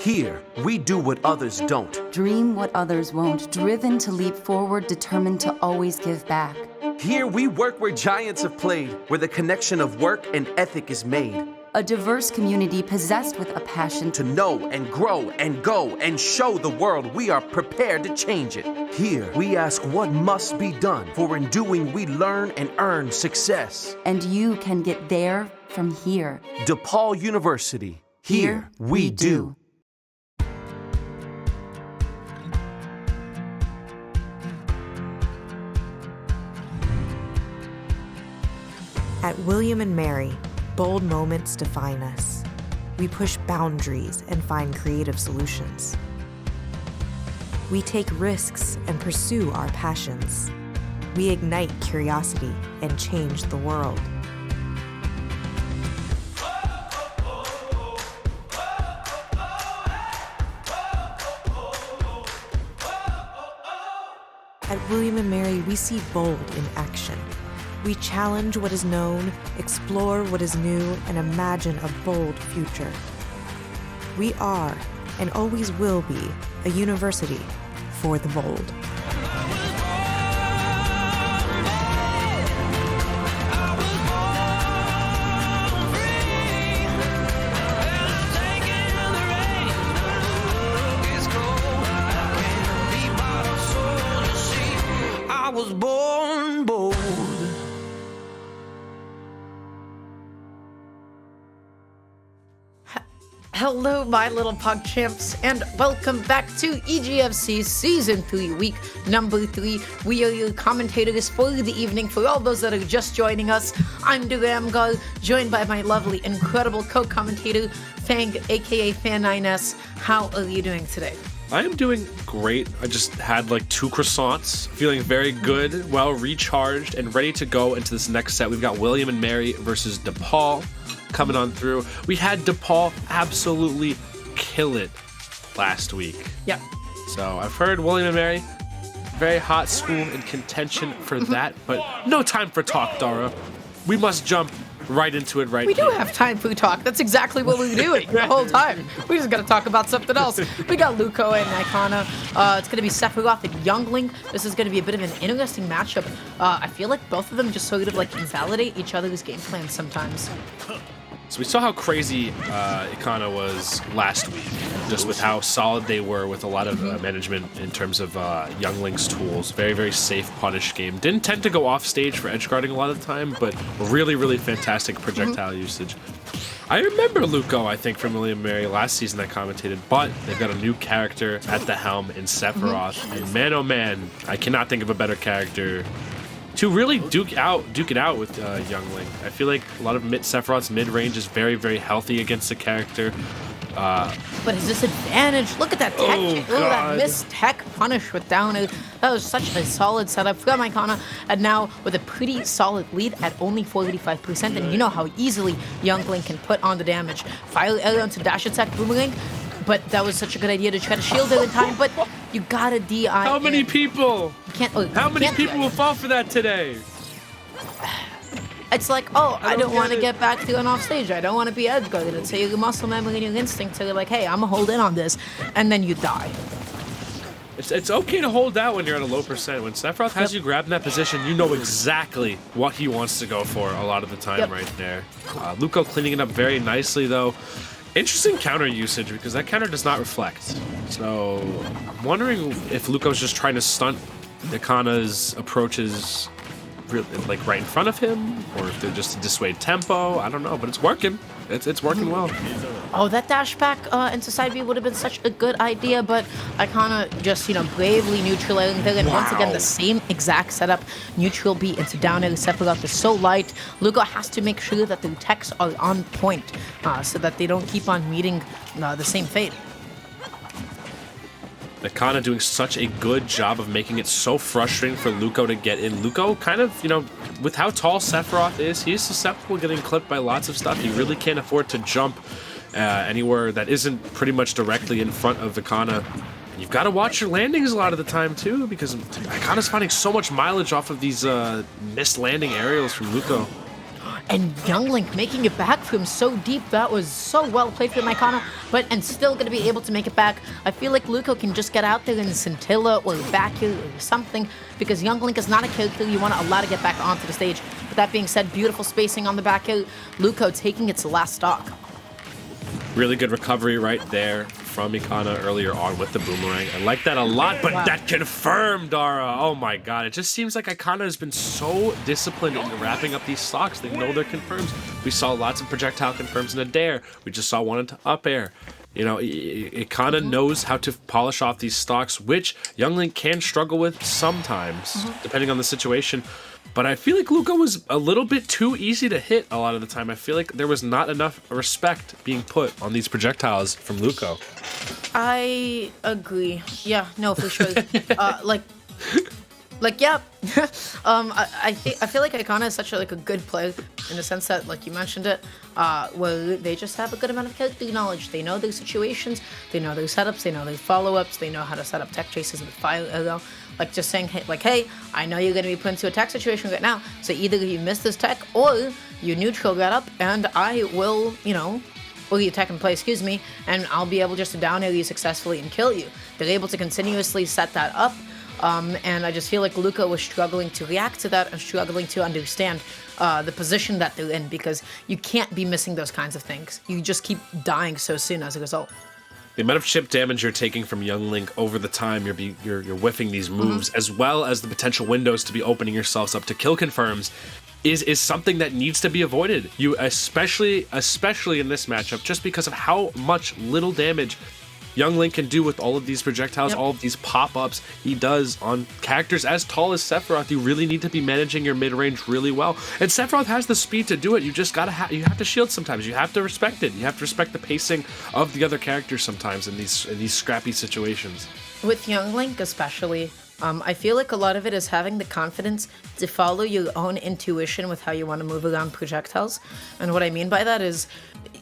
Here, we do what others don't. Dream what others won't, driven to leap forward, determined to always give back. Here, we work where giants have played, where the connection of work and ethic is made. A diverse community possessed with a passion To know and grow and go and show the world we are prepared to change it. Here, we ask what must be done, for in doing we learn and earn success. and you can get there from here. DePaul University. Here, we do. At William and Mary, bold moments define us. We push boundaries and find creative solutions. We take risks and pursue our passions. We ignite curiosity and change the world. At William and Mary, we see bold in action. We challenge what is known, explore what is new, and imagine a bold future. We are, and always will be, a university for the bold. I was born bold. Hello, my little pug champs, and welcome back to EGFC Season 3, Week number 3. We are your commentators for the evening. For all those that are just joining us, I'm Duramgar, joined by my lovely, incredible co-commentator, Fang, aka Fan9S. How are you doing today? I am doing great. I just had like 2 croissants, feeling very good, well recharged, and ready to go into this next set. We've got William and Mary versus DePaul coming on through. We had DePaul absolutely kill it last week. Yep. So I've heard William and Mary, very hot school in contention for that, but no time for talk, Dara. We must jump right into it right We do here. have time for talk. That's exactly what we're doing the whole time. We just got to talk about something else. We got Luco and Icona. It's going to be Sephiroth and Youngling. This is going to be a bit of an interesting matchup. I feel like both of them just sort of like invalidate each other's game plans sometimes. So we saw how crazy Ikana was last week, just with how solid they were with a lot of management in terms of Youngling's tools. Very, very safe punish game. Didn't tend to go off stage for edge guarding a lot of the time, but really, really fantastic projectile usage. I remember Luco, I think, from William and Mary last season I commentated, but they've got a new character at the helm in Sephiroth. And man, oh man, I cannot think of a better character to really duke it out with Youngling. I feel like a lot of Sephiroth's mid-range is very, very healthy against the character. But his disadvantage, look at that tech, Oh, look at that God. missed tech punish with down air. That was such a solid setup from Icona, and now with a pretty solid lead at only 45%, and you know how easily Youngling can put on the damage. Fire arrow into dash attack boomerang, but that was such a good idea to try to shield it in time, but you gotta DI. How many in. people? You can't, How you many can't people DI. will fall for that today? It's like, oh, I don't don't want to get it. get back to an off stage. I don't want to be edge guarded. It's your muscle memory and your instinct to like, hey, I'm gonna hold in on this, and then you die. It's okay to hold out when you're at a low percent. When Sephiroth has you grab in that position, you know exactly what he wants to go for a lot of the time Yep. right there. Luco cleaning it up very nicely, though. Interesting counter usage, because that counter does not reflect. So I'm wondering if Luco's just trying to stunt Ikana's approaches like right in front of him, or if they're just to dissuade tempo. I don't know, but it's working. It's working well. Oh, that dash back into side B would have been such a good idea, but I kind of just, bravely neutralizing there. And once again, the same exact setup. Neutral B into down air. Sephiroth is so light. Lugo has to make sure that the techs are on point so that they don't keep on meeting the same fate. Ikana doing such a good job of making it so frustrating for Luco to get in. Luco kind of, with how tall Sephiroth is, he's susceptible to getting clipped by lots of stuff. He really can't afford to jump anywhere that isn't pretty much directly in front of Ikana. You've got to watch your landings a lot of the time, too, because Ikana's finding so much mileage off of these missed landing aerials from Luco. And Younglink making it back from so deep. That was so well played from Icona, and still going to be able to make it back. I feel like Luco can just get out there in Scintilla or back or something, because Younglink is not a character you want to allow to get back onto the stage. With that being said, beautiful spacing on the back hill. Luco taking its last stock. Really good recovery right there from Ikana earlier on with the boomerang. I like that a lot, but that confirmed, Dara. Oh my god, it just seems like Ikana has been so disciplined in wrapping up these stocks. They know their confirms. We saw lots of projectile confirms in a dare. We just saw one into up air. You know, Ikana knows how to polish off these stocks, which Younglink can struggle with sometimes, depending on the situation. But I feel like Luca was a little bit too easy to hit a lot of the time. I feel like there was not enough respect being put on these projectiles from Luco. I agree. Yeah, no, for sure. Yeah. I feel like Icona is such a good player in the sense that, like you mentioned it, where they just have a good amount of character knowledge. They know their situations, they know their setups, they know their follow-ups, they know how to set up tech chases and fire. Like just saying, hey, I know you're going to be put into a tech situation right now, so either you miss this tech or you neutral that up, and I will, or you tech and play, and I'll be able just to down air you successfully and kill you. They're able to continuously set that up, and I just feel like Luca was struggling to react to that and struggling to understand the position that they're in, because you can't be missing those kinds of things. You just keep dying so soon as a result. The amount of chip damage you're taking from Younglink over the time you're whiffing these moves, as well as the potential windows to be opening yourselves up to kill confirms, is something that needs to be avoided. You especially in this matchup, just because of how much little damage Younglink can do with all of these projectiles, all of these pop-ups he does on characters as tall as Sephiroth. You really need to be managing your mid-range really well. And Sephiroth has the speed to do it. You just gotta you have to shield sometimes. You have to respect it. You have to respect the pacing of the other characters sometimes in these scrappy situations. With Younglink especially, I feel like a lot of it is having the confidence to follow your own intuition with how you want to move around projectiles. And what I mean by that is,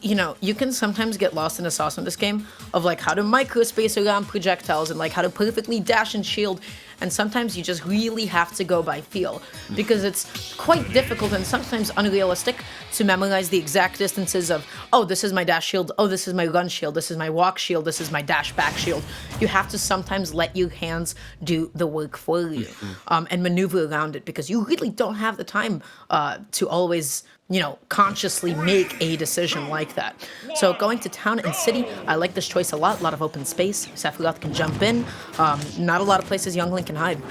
you can sometimes get lost in the sauce in this game of how to microspace around projectiles and how to perfectly dash and shield. And sometimes you just really have to go by feel, because it's quite difficult and sometimes unrealistic to memorize the exact distances of, oh, this is my dash shield, oh, this is my run shield, this is my walk shield, this is my dash back shield. You have to sometimes let your hands do the work for you and maneuver around it, because you really don't have the time to always consciously make a decision like that. So going to town and city, I like this choice a lot of open space. Sephiroth can jump in. Not a lot of places Younglink can hide.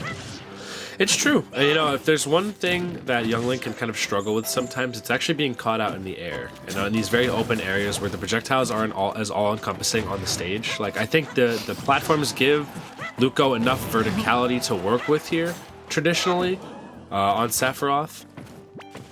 It's true. If there's one thing that Younglink can kind of struggle with sometimes, it's actually being caught out in the air. In these very open areas where the projectiles aren't as all-encompassing on the stage. I think the platforms give Luco enough verticality to work with here, traditionally, on Sephiroth.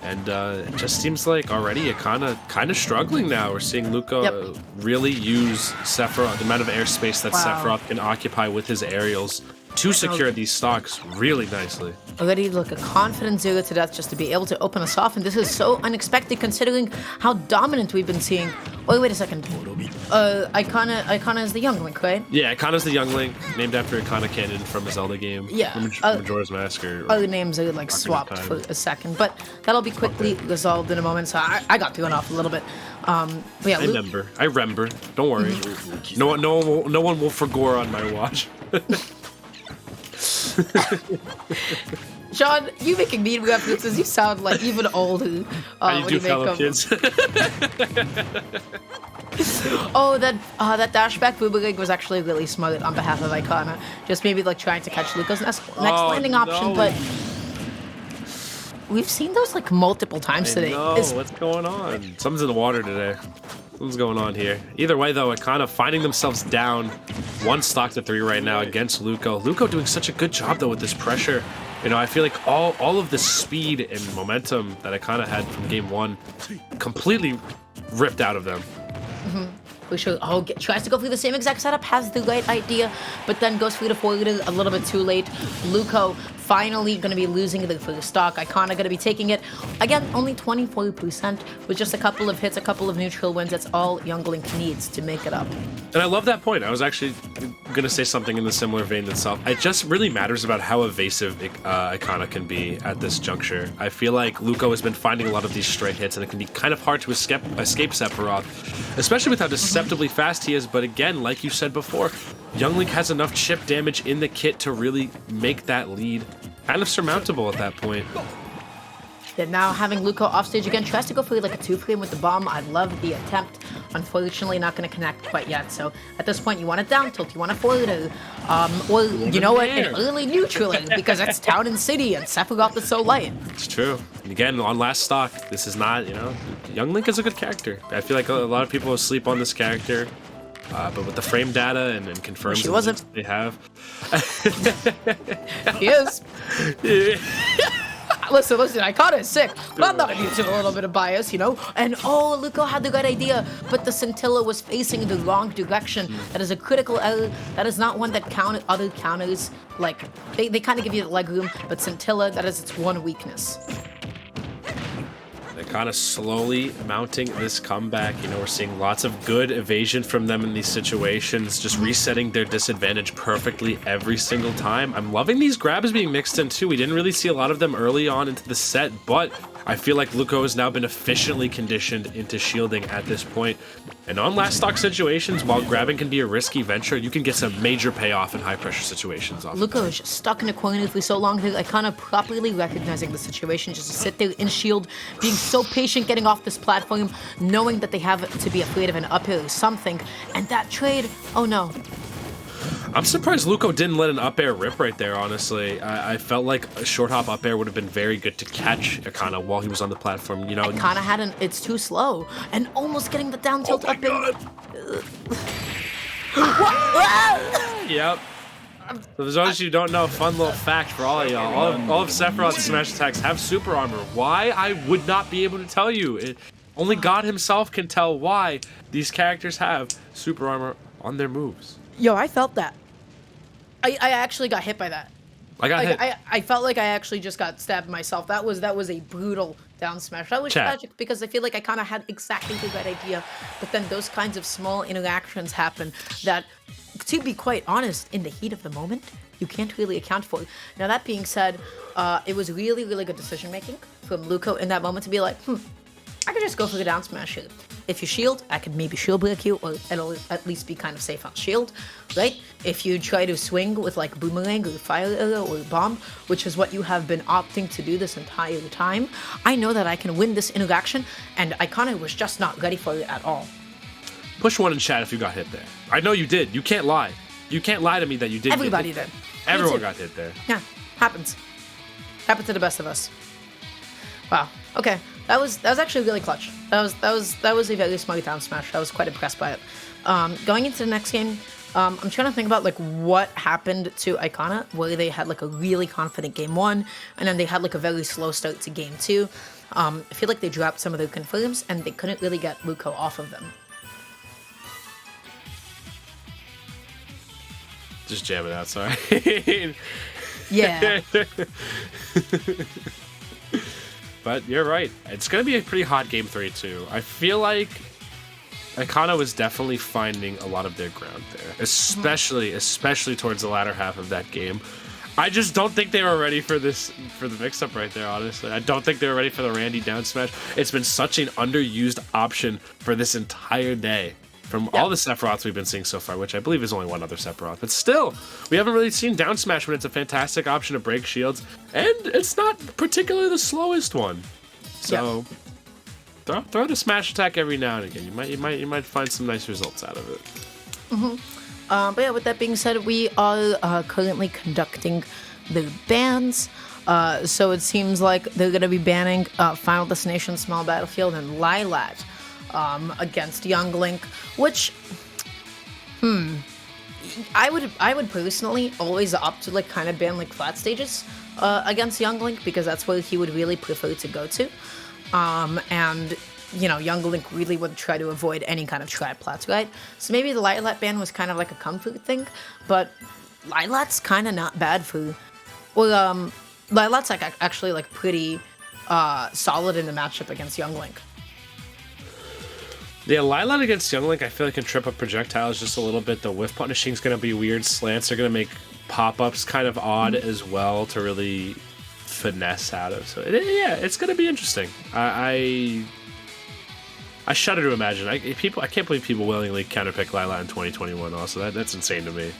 And it just seems like already kind of struggling now. We're seeing Luca really use Sephiroth, the amount of airspace that Sephiroth can occupy with his aerials to secure these stocks really nicely. Already a confident 0 to death just to be able to open us off, and this is so unexpected considering how dominant we've been seeing. Oh, wait a second. Icona is the Younglink, right? Yeah, Icana's the Younglink, named after Icana Cannon from a Zelda game. Yeah. From Majora's Mask. Other names are swapped for a second, but that'll be quickly resolved in a moment, so I got thrown off a little bit. But yeah, I remember. Don't worry. No one will forgore on my watch. Sean, you making meme references, you sound like even older. How you do, fellow kids? Oh, that dashback boomerang was actually really smart on behalf of Icona. Just maybe trying to catch Luca's next landing option, but we've seen those multiple times today. What's going on? Something's in the water today. Something's going on here. Either way, though, Icana finding themselves down 1 stock to 3 right now against Luco. Luco doing such a good job, though, with this pressure. I feel like all of the speed and momentum that Icana had from game 1 completely ripped out of them. Tries to go through the same exact setup, has the right idea, but then goes through the forwarder a little bit too late. Luco finally going to be losing their first stock. Icona going to be taking it. Again, only 24% with just a couple of hits, a couple of neutral wins. That's all Younglink needs to make it up. And I love that point. I was actually going to say something in the similar vein itself. It just really matters about how evasive Icona can be at this juncture. I feel like Luco has been finding a lot of these straight hits, and it can be kind of hard to escape Sephiroth, especially with how deceptively fast he is. But again, like you said before, Younglink has enough chip damage in the kit to really make that lead kind of surmountable at that point. And now having Luco offstage again, tries to go for like a 2-frame with the bomb. I love the attempt. Unfortunately, not going to connect quite yet. So at this point, you want to down tilt, you want to forward it. Or, you know what, an early neutral because it's town and city and Sephiroth is so light. It's true. And again, on last stock, this is not, Younglink is a good character. I feel like a lot of people sleep on this character. But with the frame data and confirms she wasn't. They have. He is. Yeah. Listen, Icona is sick, but I'm not immune to a little bit of bias, And Luco had the right idea, but the scintilla was facing the wrong direction. That is a critical error. That is not one that other counters, like, they kind of give you the leg room, but scintilla, that is its one weakness. They're kind of slowly mounting this comeback. We're seeing lots of good evasion from them in these situations, just resetting their disadvantage perfectly every single time. I'm loving these grabs being mixed in too. We didn't really see a lot of them early on into the set, but I feel like Luco has now been efficiently conditioned into shielding at this point. And on last stock situations, while grabbing can be a risky venture, you can get some major payoff in high pressure situations. Luco is just stuck in a corner for so long. I kind of properly recognizing the situation, just to sit there in shield, being so patient, getting off this platform, knowing that they have to be afraid of an uphill or something. And that trade, oh no. I'm surprised Luco didn't let an up air rip right there, honestly. I felt like a short hop up air would have been very good to catch Icona while he was on the platform, Icona hadn't, it's too slow. And almost getting the down tilt up air. Yep. For those of you who don't know, a fun little fact for all of y'all. All of Sephiroth's smash attacks have super armor. Why? I would not be able to tell you. Only God himself can tell why these characters have super armor on their moves. Yo, I felt that. I actually got hit by that. I got hit. I felt like I actually just got stabbed myself. That was a brutal down smash. That was tragic because I feel like I kind of had exactly the right idea, but then those kinds of small interactions happen that, to be quite honest, in the heat of the moment, you can't really account for. Now that being said, it was really, really good decision making from Luco in that moment to be like, I could just go for the down smash here. If you shield, I could maybe shield break you, or it'll at least be kind of safe on shield, right? If you try to swing with like boomerang or fire arrow or bomb, which is what you have been opting to do this entire time, I know that I can win this interaction, and Icona was just not ready for it at all. Push 1 in chat if you got hit there. I know you did. You can't lie. You can't lie to me that you did. Everybody did. Everyone got hit there. Yeah, happens. Happens to the best of us. Wow. Okay. That was actually really clutch. That was a very smart down smash. I was quite impressed by it. Going into the next game, I'm trying to think about like what happened to Icona, where they had like a really confident game 1, and then they had like a very slow start to game 2. I feel like they dropped some of their confirms, and they couldn't really get Luco off of them. Just jam it out, sorry. Yeah. But you're right. It's going to be a pretty hot game 3, too. I feel like Icona was definitely finding a lot of their ground there, especially towards the latter half of that game. I just don't think they were ready for the mix-up right there, honestly. I don't think they were ready for the Randy down smash. It's been such an underused option for this entire day. From all the Sephiroths we've been seeing so far, which I believe is only one other Sephiroth. But still, we haven't really seen down smash when it's a fantastic option to break shields. And it's not particularly the slowest one. So throw the smash attack every now and again. You might find some nice results out of it. But yeah, with that being said, we are currently conducting the bans. So it seems like they're going to be banning Final Destination, Small Battlefield, and Lilat. Against Younglink, which, I would personally always opt to like kind of ban like flat stages against Younglink, because that's where he would really prefer to go to, and Younglink really would try to avoid any kind of trap plats, right? So maybe the Lilat ban was kind of like a comfort thing, but Lilat's kind of not bad for Well, Lilat's like actually like pretty solid in the matchup against Young Link. Yeah, Lilat against Young Link, I feel like can trip up projectiles just a little bit. The whiff punishing is going to be weird. Slants are going to make pop-ups kind of odd as well to really finesse out of. So yeah, it's going to be interesting. I shudder to imagine. I can't believe people willingly counterpick Lilat in 2021. Also, that's insane to me.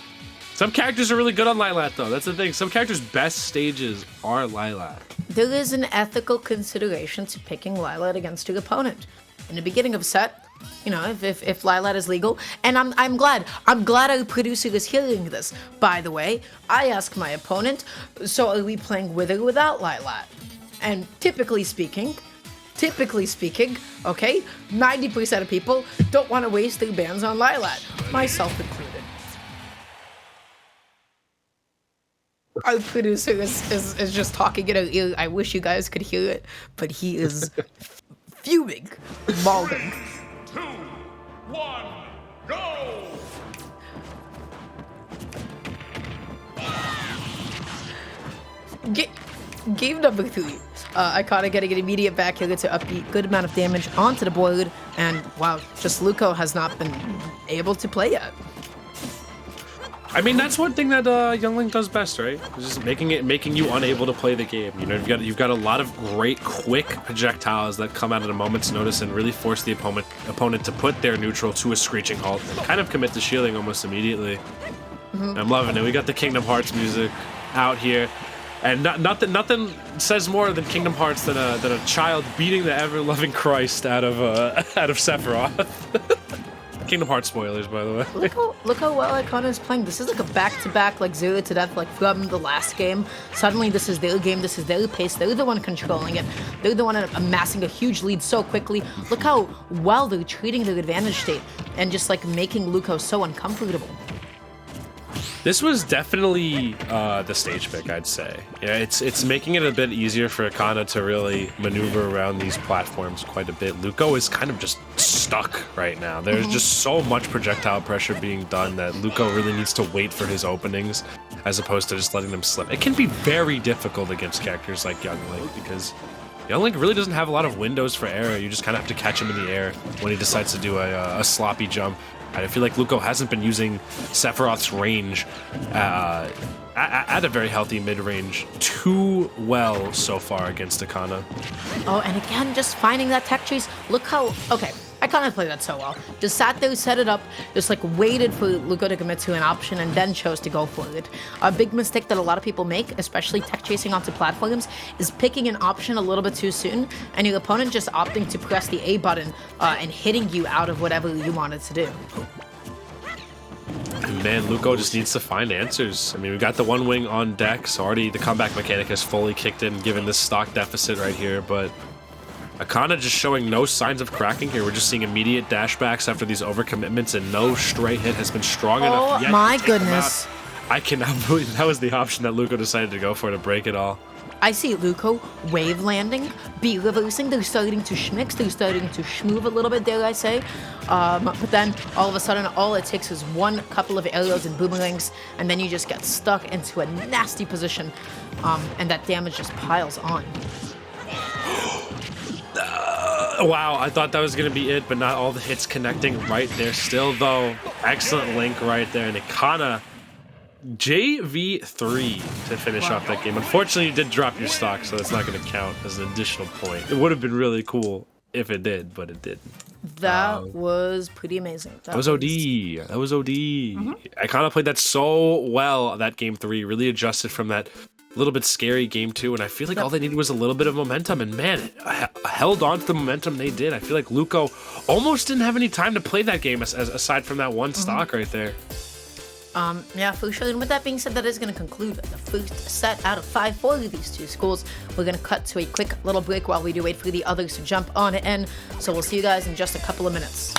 Some characters are really good on Lilat though. That's the thing. Some characters' best stages are Lilat. There is an ethical consideration to picking Lilat against your opponent. In the beginning of a set, you know, if Lilat is legal, and I'm glad our producer is hearing this. By the way, I ask my opponent, so are we playing with or without Lilat? And typically speaking, okay, 90% of people don't want to waste their bans on Lilat, myself included. Our producer is just talking in our ear. I wish you guys could hear it, but he is fuming, mauling. 2, 1, go! Game number 3. Iconic getting an immediate back hitter to upbeat good amount of damage onto the board, and wow, just Luco has not been able to play yet. I mean, that's one thing that Young Link does best, right? Just making you unable to play the game. You know, you've got a lot of great, quick projectiles that come out at a moment's notice and really force the opponent to put their neutral to a screeching halt and kind of commit to shielding almost immediately. I'm loving it. We got the Kingdom Hearts music out here, and nothing says more than Kingdom Hearts than a child beating the ever-loving Christ out of Sephiroth. Kingdom Hearts spoilers, by the way. Look how well Icona is playing. This is like a back-to-back, like 0 to death, like from the last game. Suddenly, this is their game. This is their pace. They're the one controlling it. They're the one amassing a huge lead so quickly. Look how well they're treating their advantage state and just like making Luco so uncomfortable. This was definitely the stage pick, I'd say. Yeah, it's making it a bit easier for Akana to really maneuver around these platforms quite a bit. Luco is kind of just stuck right now. There's just so much projectile pressure being done that Luco really needs to wait for his openings as opposed to just letting them slip. It can be very difficult against characters like Young Link because Young Link really doesn't have a lot of windows for error. You just kind of have to catch him in the air when he decides to do a sloppy jump. I feel like Luco hasn't been using Sephiroth's range at a very healthy mid-range too well so far against Akana. Oh, and again, just finding that tech chase. Look how... Okay, Icona played that so well. Just sat there, set it up, just like waited for Luco to commit to an option and then chose to go for it. A big mistake that a lot of people make, especially tech chasing onto platforms, is picking an option a little bit too soon and your opponent just opting to press the A button and hitting you out of whatever you wanted to do. Man, Luco just needs to find answers. I mean, we got the one wing on deck, so already the comeback mechanic has fully kicked in given this stock deficit right here, but Akana just showing no signs of cracking here. We're just seeing immediate dashbacks after these overcommitments, and no stray hit has been strong enough yet. Oh my goodness. I cannot believe that was the option that Luco decided to go for to break it all. I see Luco wave landing, B reversing, they're starting to schmix, they're starting to schmoove a little bit, dare I say. But then all of a sudden, all it takes is one couple of arrows and boomerangs, and then you just get stuck into a nasty position, and that damage just piles on. Wow, I thought that was going to be it, but not all the hits connecting right there still, though. Excellent link right there, and Akana JV3 to finish off that game. Unfortunately, you did drop your stock, so that's not going to count as an additional point. It would have been really cool if it did, but it didn't. That was pretty amazing. That was OD. That was OD. I kind of played that so well, that game 3. Really adjusted from that little bit scary game 2, and I feel like all they needed was a little bit of momentum, and man, held on to the momentum they did. I feel like Luco almost didn't have any time to play that game aside from that one stock right there. Yeah, for sure. And with that being said, that is going to conclude the first set out of 5 for these two schools. We're going to cut to a quick little break while we do wait for the others to jump on in. So we'll see you guys in just a couple of minutes.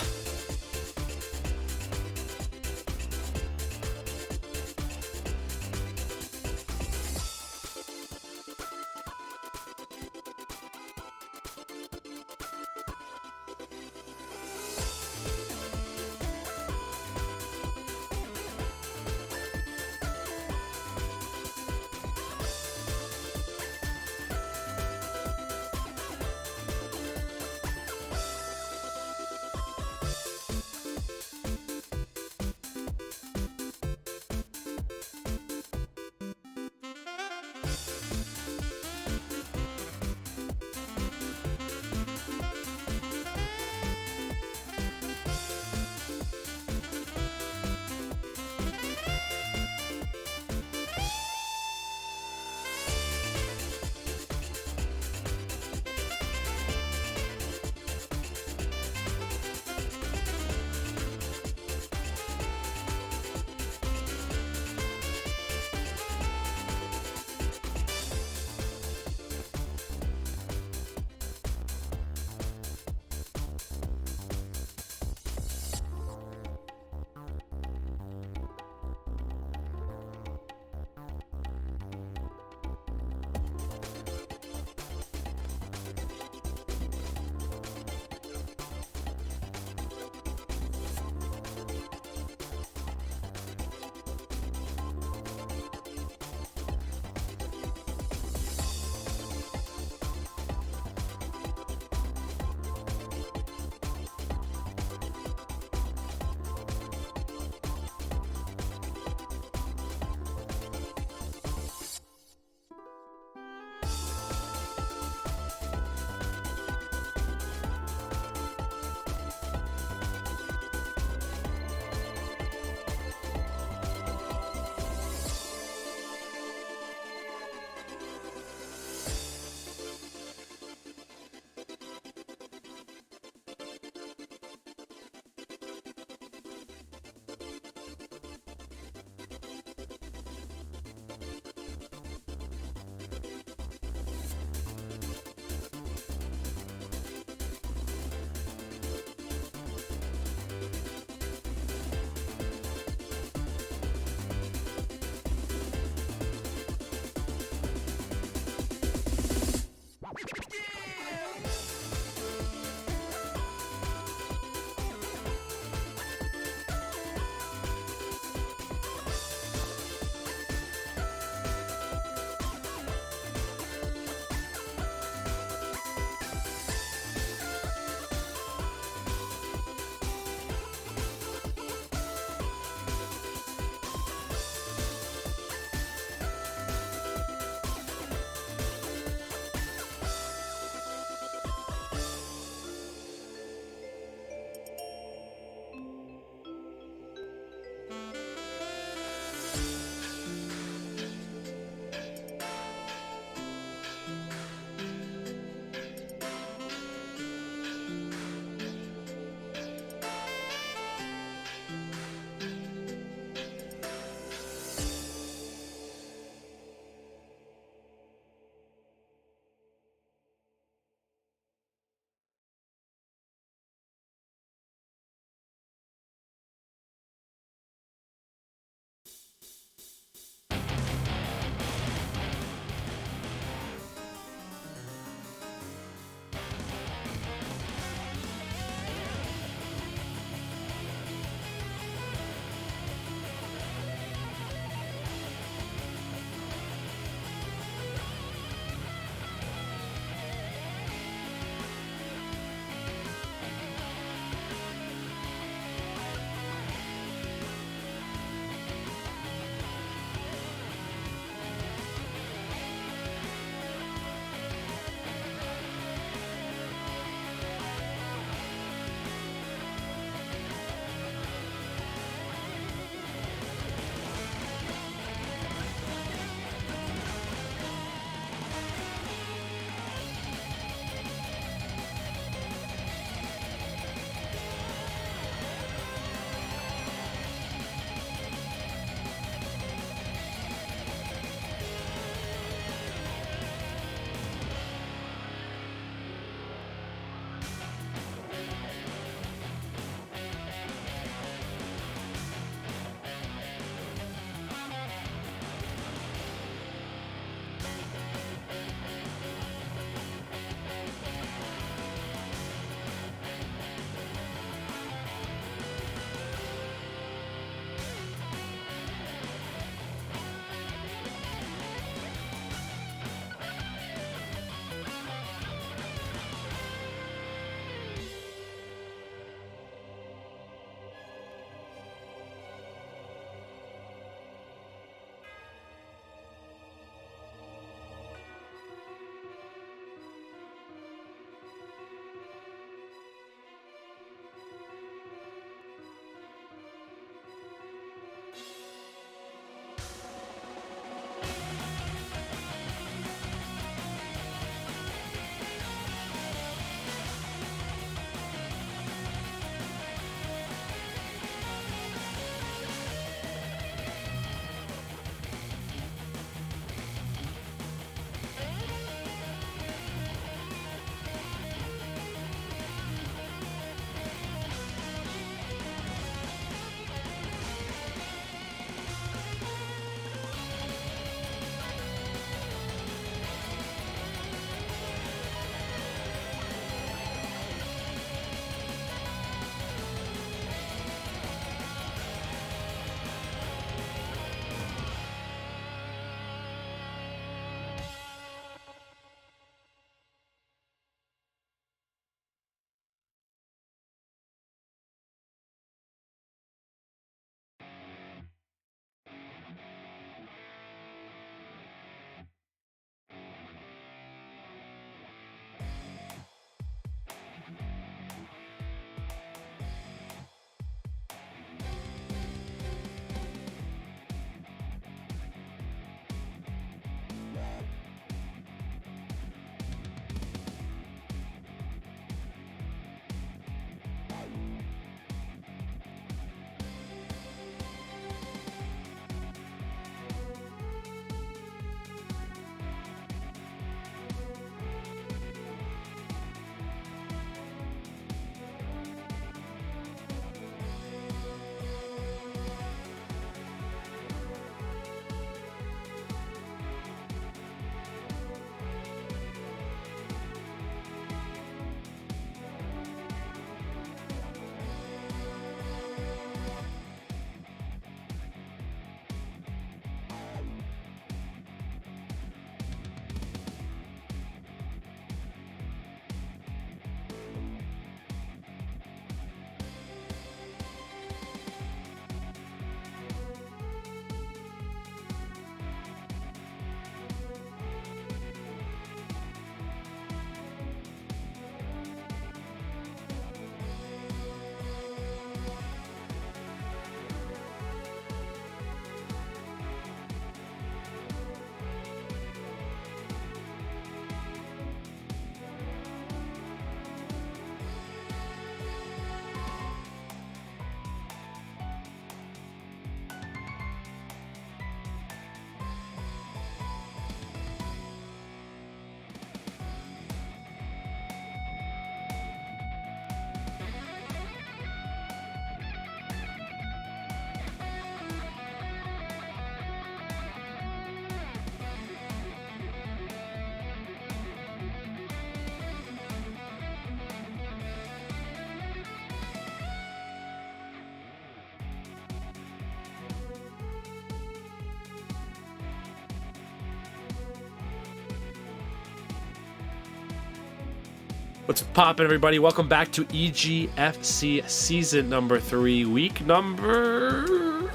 What's poppin', everybody? Welcome back to EGFC season number 3, week number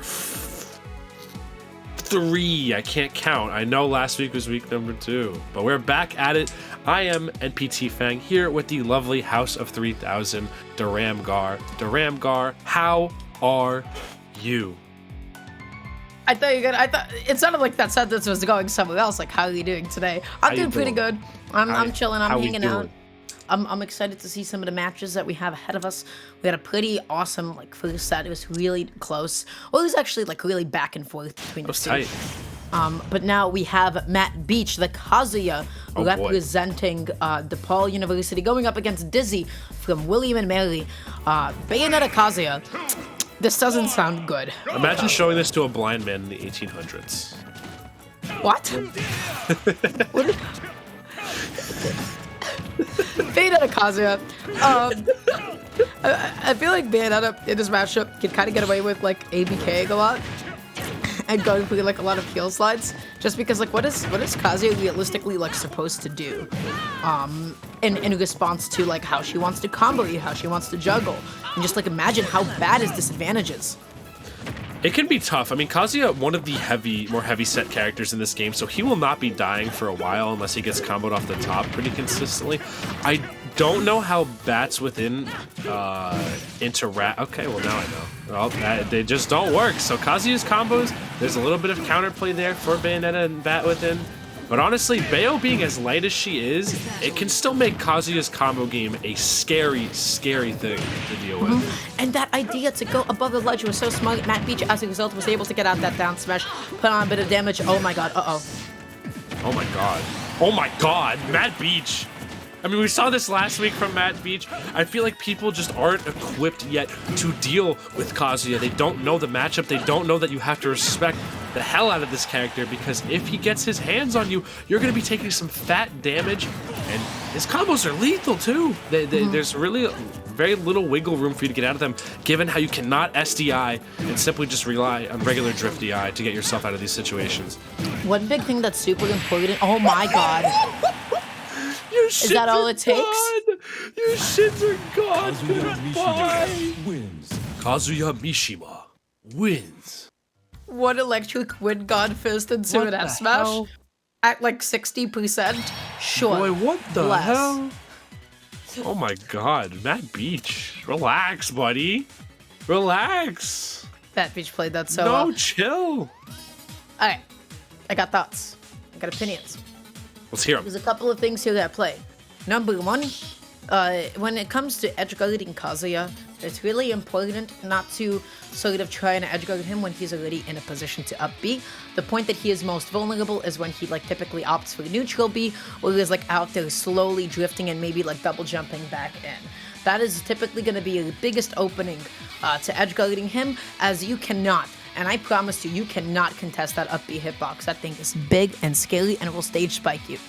3. I can't count. I know last week was week number 2, but we're back at it. I am NPT Fang here with the lovely House of 3000, Daramgar. Daramgar, how are you? I thought it sounded like that sentence was going somewhere else. Like, how are you doing today? I'm doing pretty good. I'm chilling. I'm hanging out. I'm excited to see some of the matches that we have ahead of us. We had a pretty awesome first set. It was really close. Well, it was actually really back and forth between the two. Tight. But now we have Matt Beach, the Kazuya, representing DePaul University, going up against Dizzy from William and Mary. Bayonetta Kazuya. This doesn't sound good. Imagine showing this to a blind man in the 1800s. What? Bayonetta Kazuya. I feel like Bayonetta in this matchup can kind of get away with ABKing a lot and going through a lot of heel slides, just because what is Kazuya realistically supposed to do in response to how she wants to combo you, how she wants to juggle, and just imagine how bad his disadvantages. It can be tough. I mean, Kazuya, one of the more heavy set characters in this game, so he will not be dying for a while unless he gets comboed off the top pretty consistently. I don't know how bats within interact. Okay, well now I know. Well, they just don't work. So Kazuya's combos, there's a little bit of counterplay there for Bayonetta and bat within. But honestly, Bayo being as light as she is, it can still make Kazuya's combo game a scary, scary thing to deal with. And that idea to go above the ledge was so smart. Matt Beach, as a result, was able to get out that down smash, put on a bit of damage. Oh my god, uh-oh. Oh my god. Oh my god, Matt Beach. I mean, we saw this last week from Matt Beach. I feel like people just aren't equipped yet to deal with Kazuya. They don't know the matchup. They don't know that you have to respect the hell out of this character, because if he gets his hands on you, you're going to be taking some fat damage, and his combos are lethal too. There's really very little wiggle room for you to get out of them, given how you cannot SDI and simply just rely on regular drift DI to get yourself out of these situations. One big thing that's super important. Oh my god. Is that all it takes? Your shits are gone. Goodbye. Kazuya Mishima wins. What electric wind god fist into an F smash? At 60%? Sure. Boy, what the hell? Oh my god, Matt Beach. Relax, buddy. Relax. Matt Beach played that so well. No, chill. Alright. I got thoughts. I got opinions. Let's hear them. There's a couple of things here that play. Number one, when it comes to edgeguarding Kazuya, it's really important not to sort of try and edgeguard him when he's already in a position to up B. The point that he is most vulnerable is when he typically opts for neutral B, or is out there slowly drifting and maybe double jumping back in. That is typically going to be the biggest opening to edgeguarding him, as you cannot. And I promise you cannot contest that up B hitbox. That thing is big and scary, and it will stage spike you.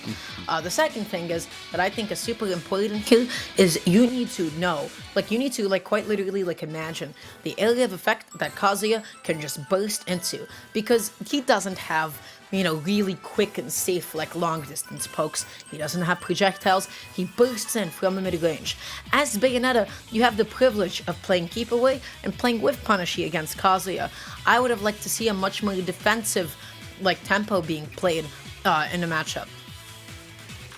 The second thing is that I think is super important here is you need to know, you need to quite literally imagine the area of effect that Kazuya can just burst into, because he doesn't have really quick and safe long distance pokes. He doesn't have projectiles. He bursts in from the mid range. As Bayonetta, you have the privilege of playing keep away and playing with Punishy against Kazuya. I would have liked to see a much more defensive tempo being played in the matchup.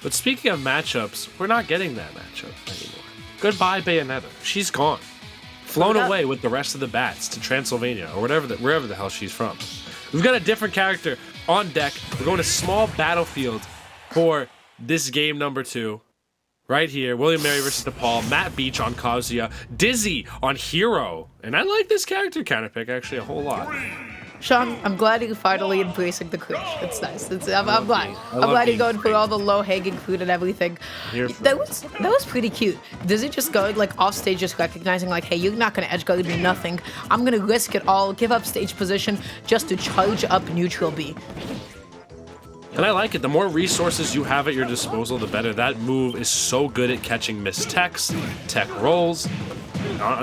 But speaking of matchups, we're not getting that matchup anymore. Goodbye, Bayonetta. She's gone. Flown away with the rest of the bats to Transylvania, or wherever the hell she's from. We've got a different character on deck. We're going to small battlefield for this game number 2. Right here, William Mary versus DePaul, Matt Beach on Kazuya, Dizzy on Hero. And I like this character counter pick actually a whole lot. Sean, I'm glad you're finally embracing the cringe. It's nice. I'm glad. I'm glad you're going through all the low-hanging fruit and everything. That was pretty cute. Dizzy just going off stage, just recognizing hey, you're not gonna edge guard me nothing. I'm gonna risk it all, give up stage position just to charge up neutral B. And I like it. The more resources you have at your disposal, the better. That move is so good at catching missed techs, tech rolls.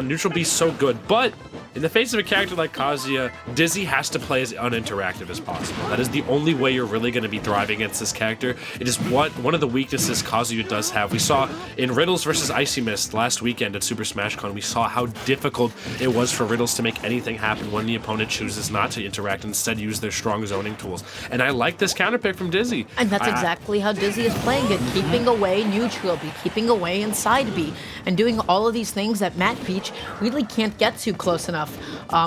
Neutral B is so good, but In the face of a character like Kazuya, Dizzy has to play as uninteractive as possible. That is the only way you're really going to be thriving against this character. It is one of the weaknesses Kazuya does have. We saw in Riddles versus Icy Mist last weekend at Super Smash Con, we saw how difficult it was for Riddles to make anything happen when the opponent chooses not to interact and instead use their strong zoning tools. And I like this counter pick from Dizzy. And that's exactly how Dizzy is playing it, keeping away neutral B, keeping away inside B, and doing all of these things that Matt Peach really can't get to close enough,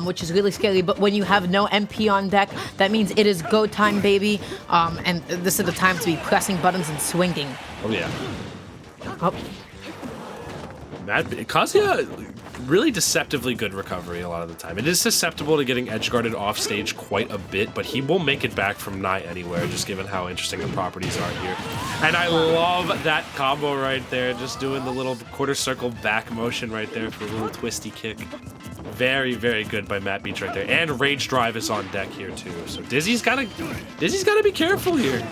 which is really scary. But when you have no MP on deck, that means it is go time, baby, and this is the time to be pressing buttons and swinging. Oh, yeah. Oh. Kazuya, really deceptively good recovery a lot of the time. It is susceptible to getting edge guarded off stage quite a bit, but he will make it back from not anywhere, just given how interesting the properties are here. And I love that combo right there, just doing the little quarter circle back motion right there for a little twisty kick. Very, very good by Matt Beach right there. And Rage Drive is on deck here too. So Dizzy's gotta be careful here.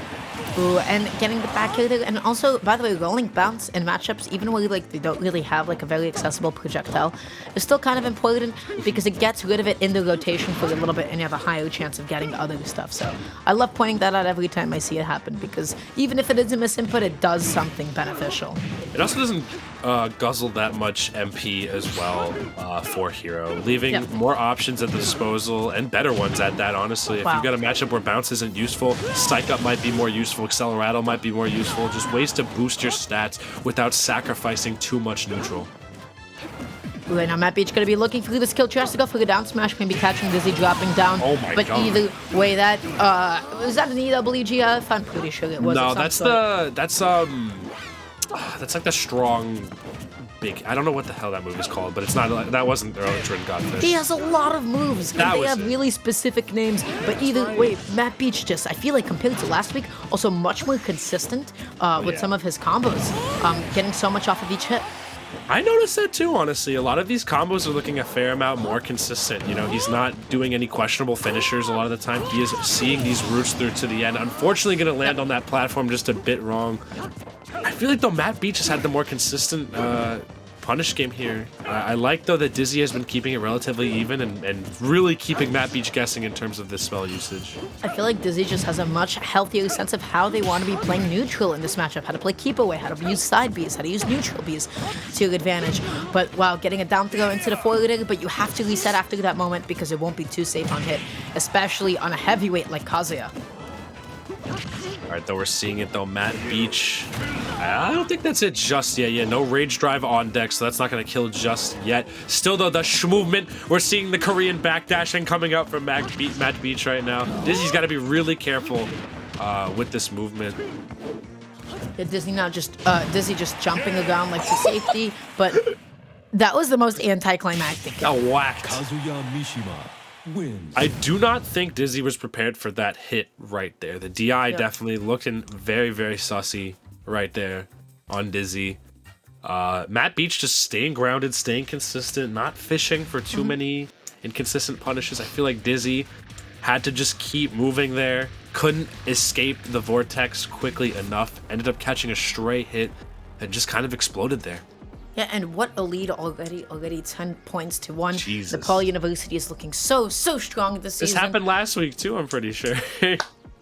Ooh, and getting the back hitter, and also, by the way, rolling bounce in matchups, even when like they don't really have like a very accessible projectile, is still kind of important because it gets rid of it in the rotation for a little bit, and you have a higher chance of getting other stuff. So I love pointing that out every time I see it happen because even if it is a misinput, it does something beneficial. It also doesn't guzzle that much MP as well for Hero, leaving more options at the disposal and better ones at that, honestly. If you've got a matchup where bounce isn't useful, Psych Up might be more useful, Accelerato might be more useful, just ways to boost your stats without sacrificing too much neutral. Ooh, and now Matt Beach going to be looking for the skill tries to go for the down smash, maybe catching Dizzy dropping down. Oh my but God. Either way, that was that an EWGF? I'm pretty sure it was. No, that's like the strong big. I don't know what the hell that move is called, but it's not like that. Wasn't Electron Godfish. He has a lot of moves. And they have really specific names. But either way, Matt Beach just, I feel like compared to last week, also much more consistent with some of his combos, getting so much off of each hit. I noticed that too, honestly. A lot of these combos are looking a fair amount more consistent. You know, he's not doing any questionable finishers a lot of the time. He is seeing these routes through to the end. Unfortunately, going to land on that platform just a bit wrong. I feel like, though, Matt Beach has had the more consistent punish game here. I like, though, that Dizzy has been keeping it relatively even and really keeping Matt Beach guessing in terms of this spell usage. I feel like Dizzy just has a much healthier sense of how they want to be playing neutral in this matchup, how to play keep away, how to use side Bs, how to use neutral Bs to your advantage. But wow, getting a down throw into the forward, but you have to reset after that moment because it won't be too safe on hit, especially on a heavyweight like Kazuya. All right, though, we're seeing it, though. Matt Beach, I don't think that's it just yet. Yeah, no Rage Drive on deck, so that's not going to kill just yet. Still, though, the movement, we're seeing the Korean backdashing coming up from Matt Beach right now. Dizzy's got to be really careful with this movement. Yeah, Dizzy just jumping around like to safety, but that was the most anticlimactic. Got whacked. Kazuya Mishima wins. I do not think Dizzy was prepared for that hit right there. The DI definitely looking very, very sussy right there on Dizzy. Matt Beach just staying grounded, staying consistent, not fishing for too many inconsistent punishes. I feel like Dizzy had to just keep moving there. Couldn't escape the vortex quickly enough. Ended up catching a stray hit and just kind of exploded there. Yeah, and what a lead already 10 points to 1. Jesus. DePaul University is looking so strong this season. This happened last week too, I'm pretty sure.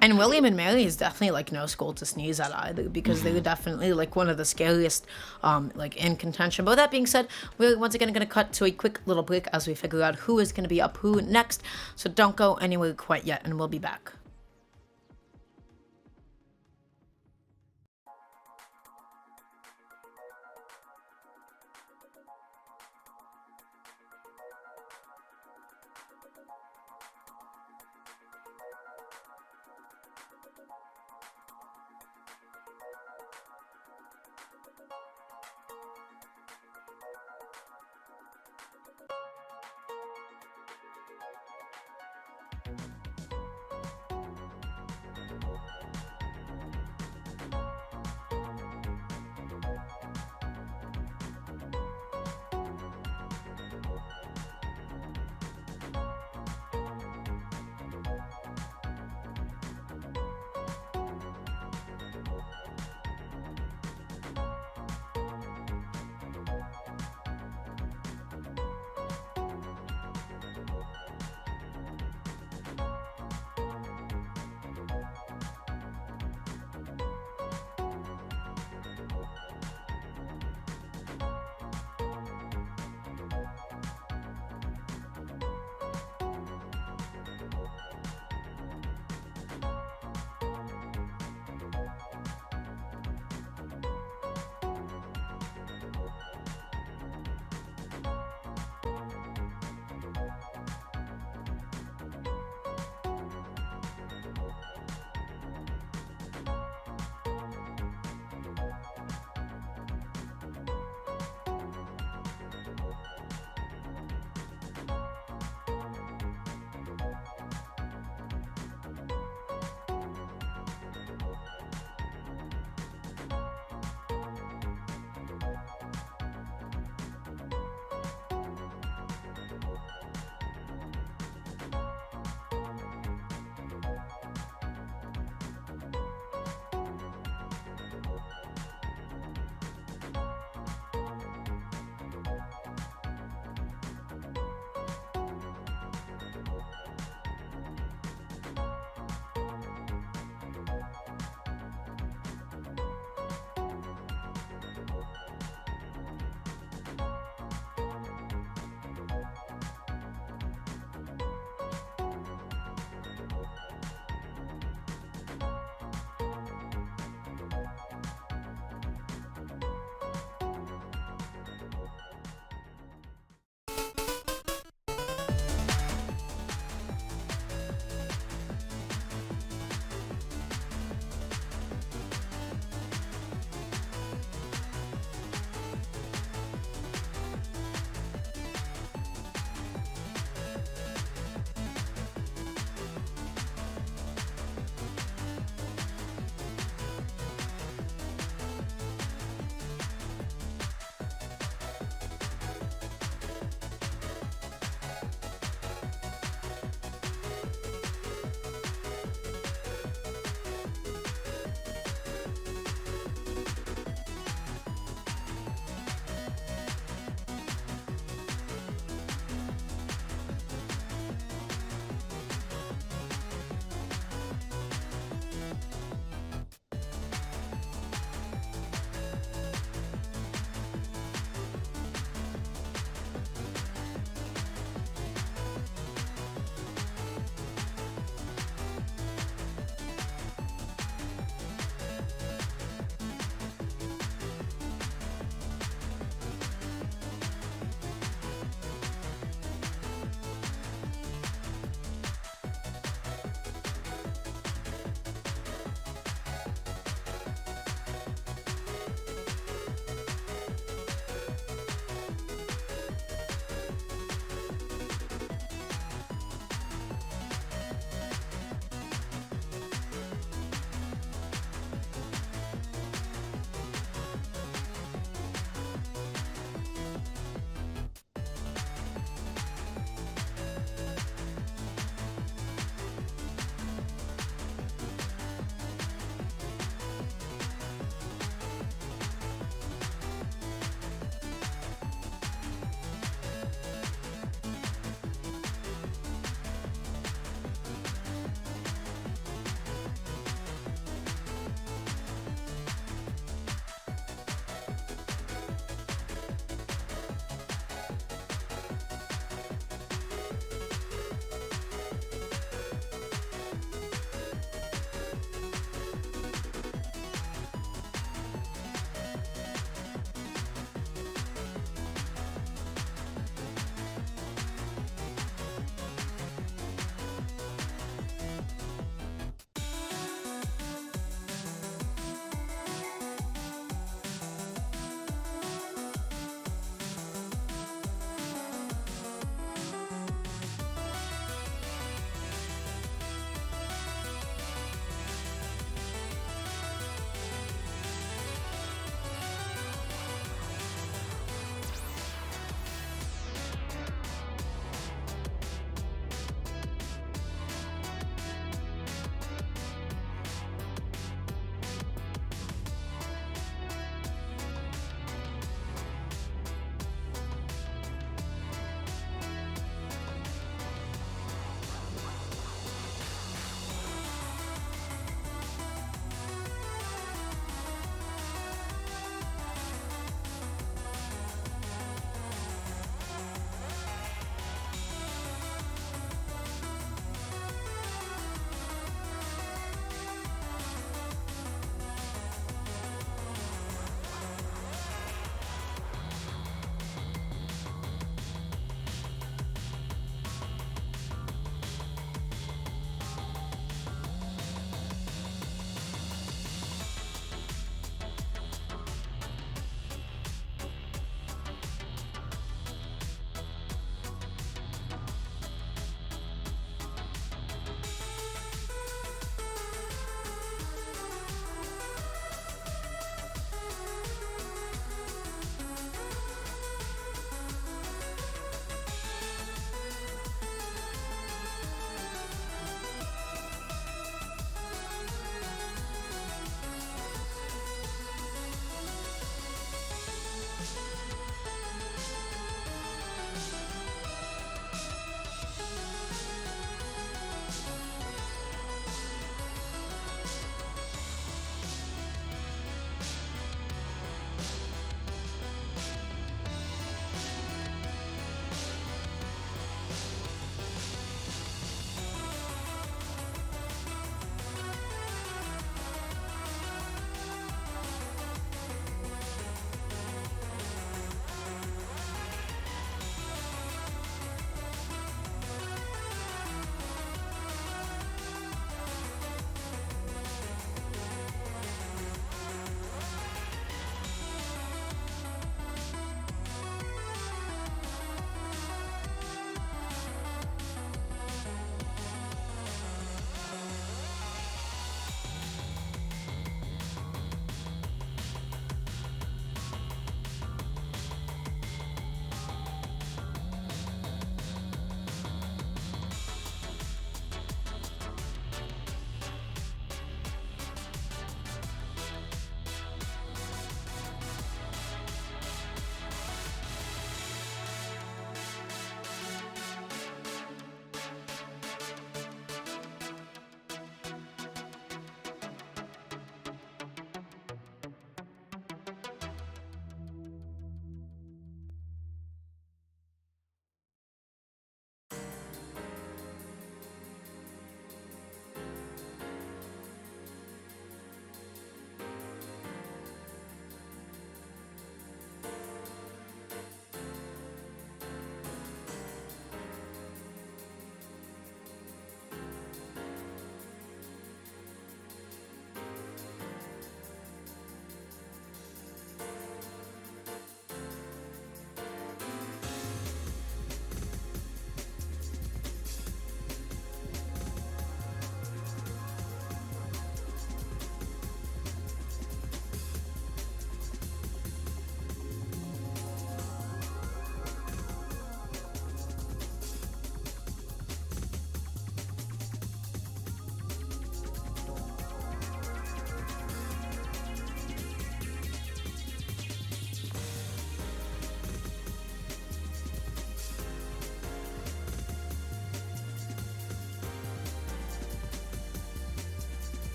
And William and Mary is definitely like no school to sneeze at either because they're definitely like one of the scariest like in contention. But with that being said, we're once again going to cut to a quick little break as we figure out who is going to be up who next. So don't go anywhere quite yet and we'll be back.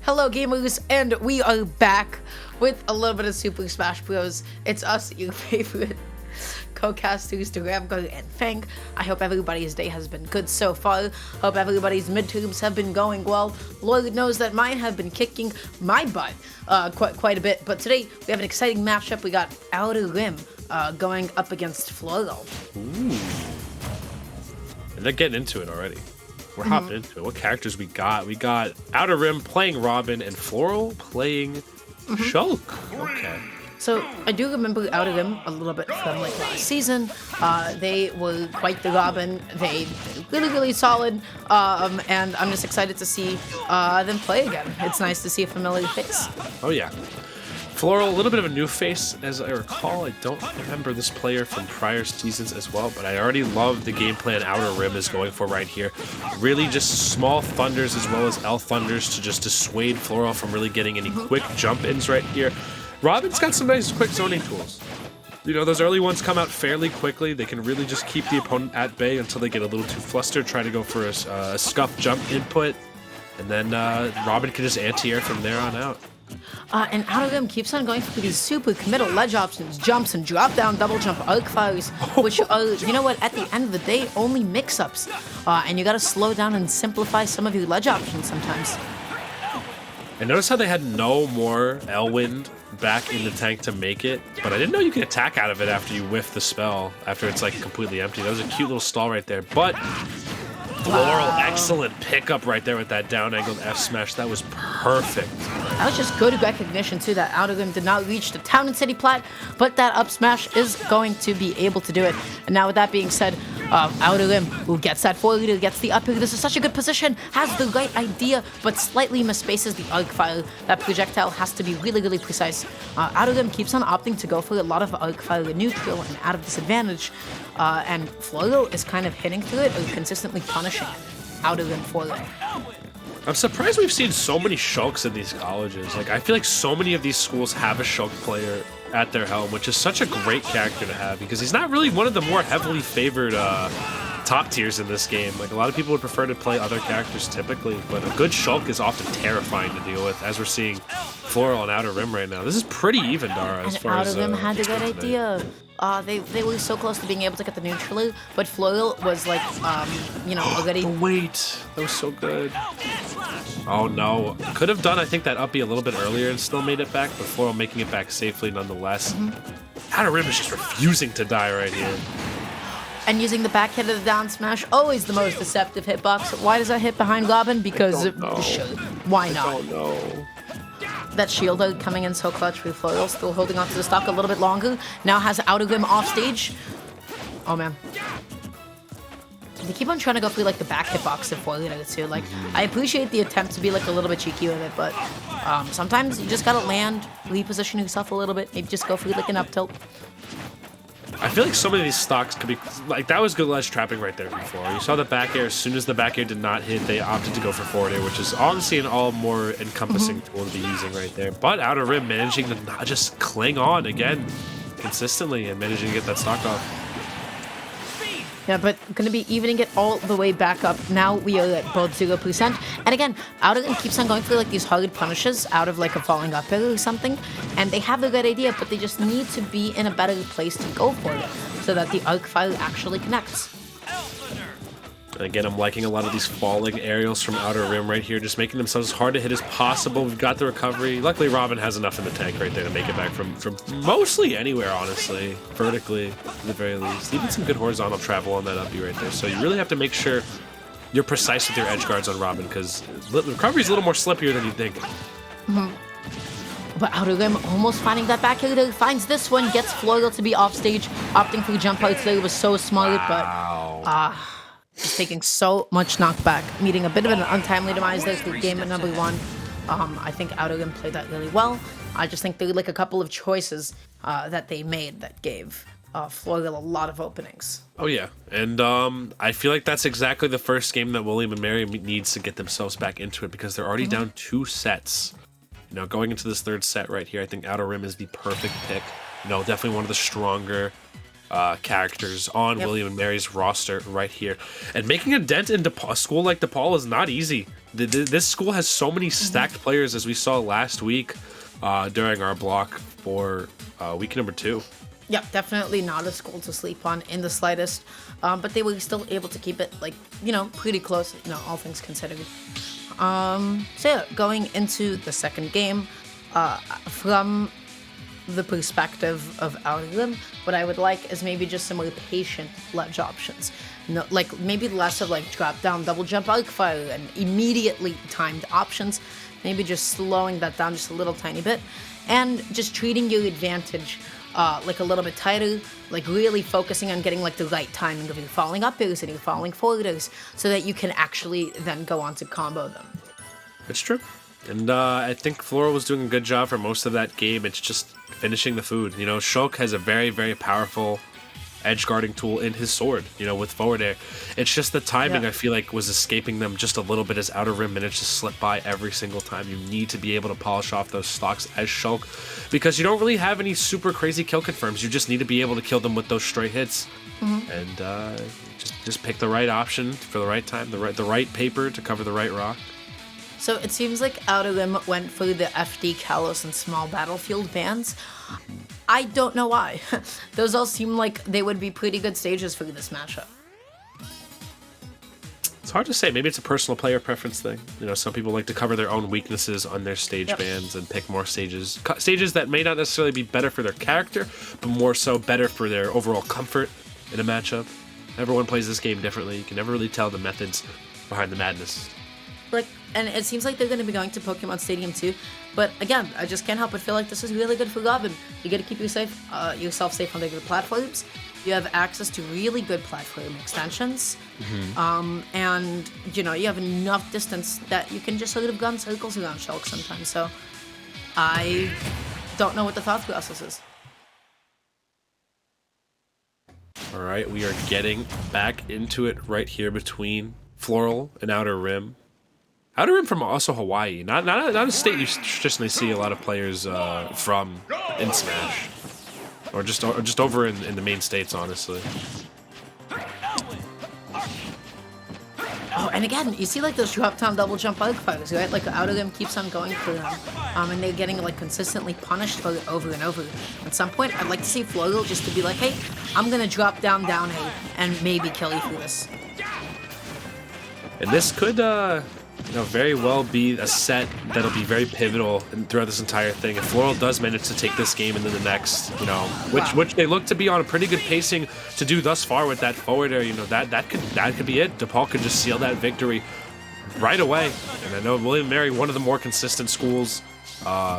Hello, gamers, and we are back with a little bit of Super Smash Bros. It's us, your favorite co-casters, Ramgo and Fang. I hope everybody's day has been good so far. Hope everybody's midterms have been going well. Lord knows that mine have been kicking my butt quite a bit. But today, we have an exciting matchup. We got Outer Rim going up against Floral. Ooh. And they're getting into it already. we're hopping into it. What characters we got? We got Outer Rim playing Robin and Floral playing Shulk. Okay. So I do remember Outer Rim a little bit from like last season. They were quite the Robin. They really, really solid. And I'm just excited to see them play again. It's nice to see a familiar face. Oh yeah. Floral, a little bit of a new face, as I recall. I don't remember this player from prior seasons as well, but I already love the game plan Outer Rim is going for right here. Really just small thunders as well as L thunders to just dissuade Floral from really getting any quick jump-ins right here. Robin's got some nice quick zoning tools. You know, those early ones come out fairly quickly. They can really just keep the opponent at bay until they get a little too flustered, try to go for a scuff jump input, and then Robin can just anti-air from there on out. And Outer Rim keeps on going for these super committal ledge options, jumps, and drop down double jump arc fires, which are, you know what, at the end of the day, only mix-ups. And you gotta slow down and simplify some of your ledge options sometimes. And notice how they had no more Elwind back in the tank to make it, but I didn't know you could attack out of it after you whiff the spell, after it's like completely empty. That was a cute little stall right there, but Floral, excellent pickup right there with that down-angled F-smash. That was perfect. That was just good recognition too that Outer Rim did not reach the Town and City plat, but that up smash is going to be able to do it. And now with that being said, Outer Rim, who gets that forward, who gets the up here. This is such a good position, has the right idea, but slightly misspaces the arc fire. That projectile has to be really, really precise. Outer Rim keeps on opting to go for a lot of arc fire neutral and out of disadvantage. And Floral is kind of hitting through it or consistently punishing Outer Rim for it. I'm surprised we've seen so many Shulks in these colleges. Like, I feel like so many of these schools have a Shulk player at their helm, which is such a great character to have because he's not really one of the more heavily favored top tiers in this game. Like, a lot of people would prefer to play other characters typically, but a good Shulk is often terrifying to deal with, as we're seeing Floral and Outer Rim right now. This is pretty even, Dara, as far as Outer Rim had a good idea. They were so close to being able to get the neutral, but Floral was like, already. Wait, that was so good. Oh no, could have done I think that uppy a little bit earlier and still made it back, but Floral making it back safely nonetheless. Outer Rim is just refusing to die right here. And using the back hit of the down smash, always the most deceptive hitbox. Why does that hit behind Robin? Because why not? Oh no. That shield coming in so clutch with Floral, still holding on to the stock a little bit longer. Now has Outer Rim off stage. Oh man. They keep on trying to go through like the back hitbox of Floral too. Like, I appreciate the attempt to be like a little bit cheeky with it, but sometimes you just gotta land, reposition yourself a little bit, maybe just go through like an up tilt. I feel like some of these stocks could be like that was good ledge trapping right there before. You saw the back air. As soon as the back air did not hit, they opted to go for forward air, which is honestly an all more encompassing tool to be using right there. But Outer Rim managing to not just cling on again consistently and managing to get that stock off. Yeah, but going to be evening it all the way back up. Now we are at both 0%. And again, Outer Rim keeps on going for like these hard punishes out of like a falling up air or something. And they have the good idea, but they just need to be in a better place to go for it so that the arc fire actually connects. And again, I'm liking a lot of these falling aerials from Outer Rim right here, just making themselves as hard to hit as possible. We've got the recovery. Luckily, Robin has enough in the tank right there to make it back from mostly anywhere, honestly. Vertically, at the very least. Even some good horizontal travel on that uppy right there. So you really have to make sure you're precise with your edge guards on Robin, because the recovery is a little more slippier than you think. But Outer Rim almost finding that back hitter, finds this one, gets Floral to be off stage, opting for jump outs there. It was so smart, but just taking so much knockback, meeting a bit of an untimely demise there through game number 1. I think Outer Rim played that really well. I just think there were like a couple of choices that they made that gave Floral a lot of openings. Oh yeah, and I feel like that's exactly the first game that William and Mary needs to get themselves back into it, because they're already down 2 sets. You know, going into this 3rd set right here, I think Outer Rim is the perfect pick. You know, definitely one of the stronger characters on William and Mary's roster right here. And making a dent in a school like DePaul is not easy. This school has so many stacked players, as we saw last week during our block for week number 2. Yeah, definitely not a school to sleep on in the slightest. But they were still able to keep it, like, you know, pretty close, you know, all things considered. So yeah, going into the second game, from the perspective of Outer, what I would like is maybe just some more patient ledge options. No, like maybe less of like drop down, double jump, arc fire, and immediately timed options. Maybe just slowing that down just a little tiny bit, and just treating your advantage like a little bit tighter, like really focusing on getting like the right timing of your falling up airs and your falling forward airs, so that you can actually then go on to combo them. It's true. And I think Floral was doing a good job for most of that game. It's just finishing the food. You know, Shulk has a very, very powerful edge guarding tool in his sword, you know, with forward air. It's just the timing, I feel like, was escaping them just a little bit as Outer Rim managed to slip by every single time. You need to be able to polish off those stocks as Shulk, because you don't really have any super crazy kill confirms. You just need to be able to kill them with those straight hits. And just pick the right option for the right time, the right paper to cover the right rock. So it seems like Outer Rim went for the FD, Kalos, and Small Battlefield bans. I don't know why. Those all seem like they would be pretty good stages for this matchup. It's hard to say. Maybe it's a personal player preference thing. You know, some people like to cover their own weaknesses on their stage bans and pick more stages. Stages that may not necessarily be better for their character, but more so better for their overall comfort in a matchup. Everyone plays this game differently. You can never really tell the methods behind the madness. Like, and it seems like they're going to be going to Pokemon Stadium too. But again, I just can't help but feel like this is really good for Robin. You got to keep yourself safe on regular platforms. You have access to really good platform extensions. And, you know, you have enough distance that you can just sort of gun circles around Shulk sometimes. So I don't know what the thought process is. All right, we are getting back into it right here between Floral and Outer Rim. Outer Rim from also Hawaii, not a state you traditionally see a lot of players from in Smash, or just over in the main states, honestly. Oh, and again, you see like those drop down double jump arc fires, right? Like Outer Rim keeps on going for them, and they're getting like consistently punished for it over and over. At some point, I'd like to see Floral just to be like, hey, I'm gonna drop down here and maybe kill you for this. And this could, you know, very well be a set that'll be very pivotal throughout this entire thing. If Floral does manage to take this game into the next, you know, which they look to be on a pretty good pacing to do thus far with that forward air, you know, that could be it. DePaul could just seal that victory right away. And I know William & Mary, one of the more consistent schools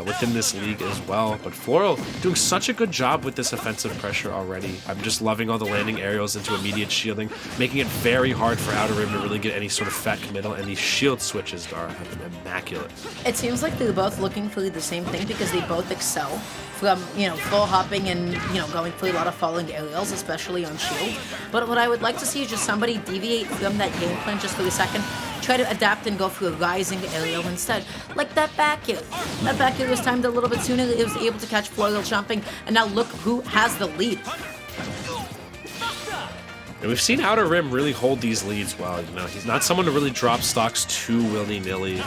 within this league as well. But Floral doing such a good job with this offensive pressure already. I'm just loving all the landing aerials into immediate shielding, making it very hard for Outer Rim to really get any sort of fat committal, and these shield switches have been immaculate. It seems like they're both looking for the same thing because they both excel from, you know, full hopping and, you know, going for a lot of falling aerials, especially on shield. But what I would like to see is just somebody deviate from that game plan just for a second, try to adapt and go for a rising aerial instead. Like that back air. That back air was timed a little bit sooner. It was able to catch Floral jumping, and now look who has the lead. And we've seen Outer Rim really hold these leads well. You know, he's not someone to really drop stocks too willy-nilly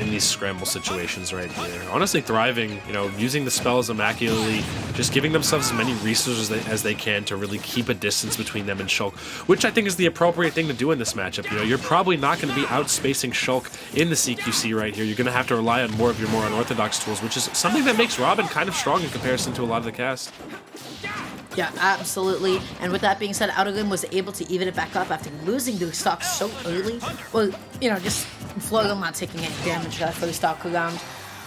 in these scramble situations right here. Honestly thriving, you know, using the spells immaculately, just giving themselves as many resources as they can to really keep a distance between them and Shulk, which I think is the appropriate thing to do in this matchup. You know, you're probably not going to be outspacing Shulk in the CQC right here. You're going to have to rely on more of your more unorthodox tools, which is something that makes Robin kind of strong in comparison to a lot of the cast. Yeah, absolutely. And with that being said, Outer Rim was able to even it back up after losing their stocks so early. Well, you know, just Floral not taking any damage for the stock round.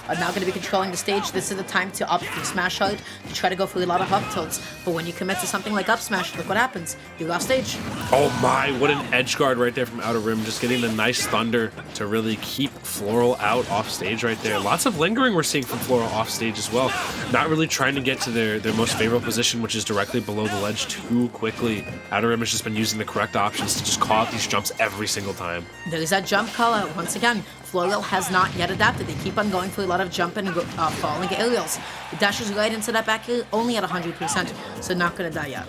Now going to be controlling the stage. This is the time to up the smash hard, to try to go for a lot of up tilts. But when you commit to something like up smash, look what happens. You lost stage. Oh my, what an edge guard right there from Outer Rim. Just getting the nice thunder to really keep Floral out off stage right there. Lots of lingering we're seeing from Floral off stage as well. Not really trying to get to their most favorable position, which is directly below the ledge too quickly. Outer Rim has just been using the correct options to just call out these jumps every single time. There's that jump call out once again. Floral has not yet adapted. They keep on going for a lot of jumping and falling aerials. The dashes right into that back heel, only at 100%, so not going to die yet.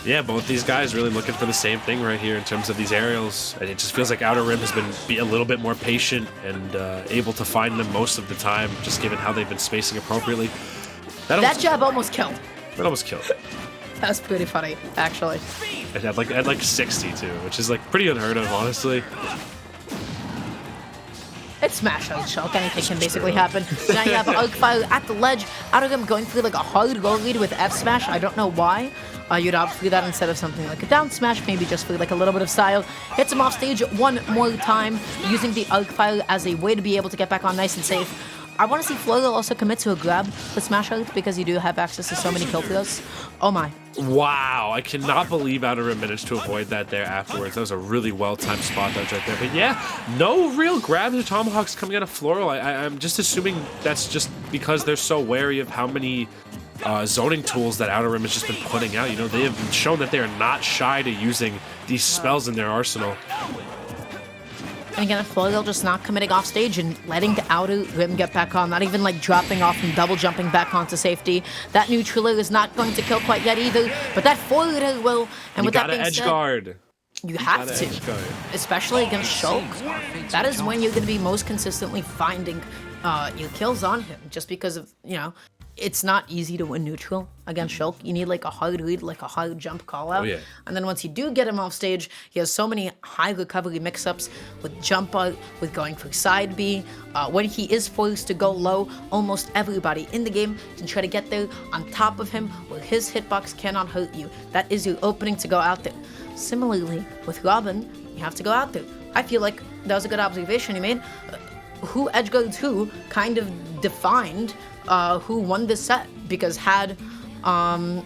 Yeah, both these guys really looking for the same thing right here in terms of these aerials. And it just feels like Outer Rim has been a little bit more patient and able to find them most of the time, just given how they've been spacing appropriately. That jab almost killed. That almost killed. That was pretty funny, actually. It had like 60 too, which is like pretty unheard of, honestly. It's smash out Shulk. Anything can basically happen. Now you have Arc Fire at the ledge. Out of him going through like a hard goal lead with F smash. I don't know why. You'd opt for that instead of something like a down smash, maybe just for like a little bit of style. Hits him off stage one more time, using the Arc Fire as a way to be able to get back on nice and safe. I want to see Florial also commit to a grab with Smash Out because you do have access to so many kill throws. Oh my. Wow, I cannot believe Outer managed to avoid that there afterwards. That was a really well-timed spot dodge right there. But yeah, no real grabs or tomahawks coming out of Floral. I'm just assuming that's just because they're so wary of how many zoning tools that Outer Rim has just been putting out. You know, they have shown that they are not shy to using these spells in their arsenal. And again, Florial just not committing off stage and letting the Outer Rim get back on, not even like dropping off and double jumping back onto safety. That neutraler is not going to kill quite yet either, but that forwarder will. And with that being said, you have to, especially against Shulk. That is when you're going to be most consistently finding your kills on him, just because of, you know, it's not easy to win neutral against Shulk. You need like a hard read, like a hard jump call out. And then once you do get him off stage, he has so many high recovery mix-ups with jump out, with going for side B. When he is forced to go low, almost everybody in the game can try to get there on top of him where his hitbox cannot hurt you. That is your opening to go out there. Similarly, with Robin, you have to go out there. I feel like that was a good observation you made. Who edgeguards who kind of defined who won this set, because had Florial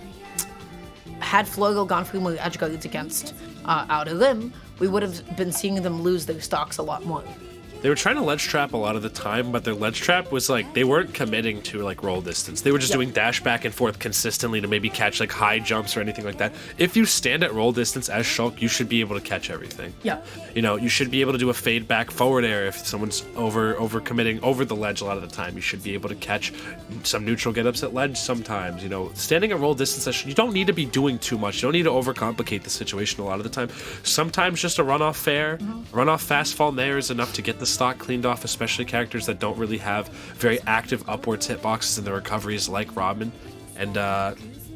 gone through more edgeguards against Outer Rim, we would have been seeing them lose their stocks a lot more. They were trying to ledge trap a lot of the time, but their ledge trap was like, they weren't committing to like roll distance. They were just doing dash back and forth consistently to maybe catch like high jumps or anything like that. If you stand at roll distance as Shulk, you should be able to catch everything. You know, you should be able to do a fade back forward air if someone's over committing over the ledge a lot of the time. You should be able to catch some neutral get ups at ledge sometimes. You know, standing at roll distance, you don't need to be doing too much. You don't need to overcomplicate the situation a lot of the time. Sometimes just a run off fair, run off fast fall nair is enough to get the stock cleaned off, especially characters that don't really have very active upwards hitboxes in their recoveries like Robin. And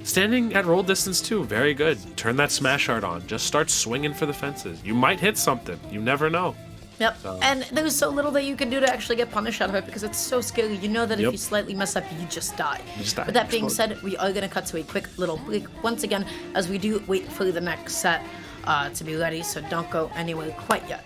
standing at roll distance too, very good. Turn that smash art on. Just start swinging for the fences. You might hit something. You never know. And there's so little that you can do to actually get punished out of it because it's so scary. You know that if you slightly mess up, you just die. With that being said, we are going to cut to a quick little break once again as we do wait for the next set to be ready, so don't go anywhere quite yet.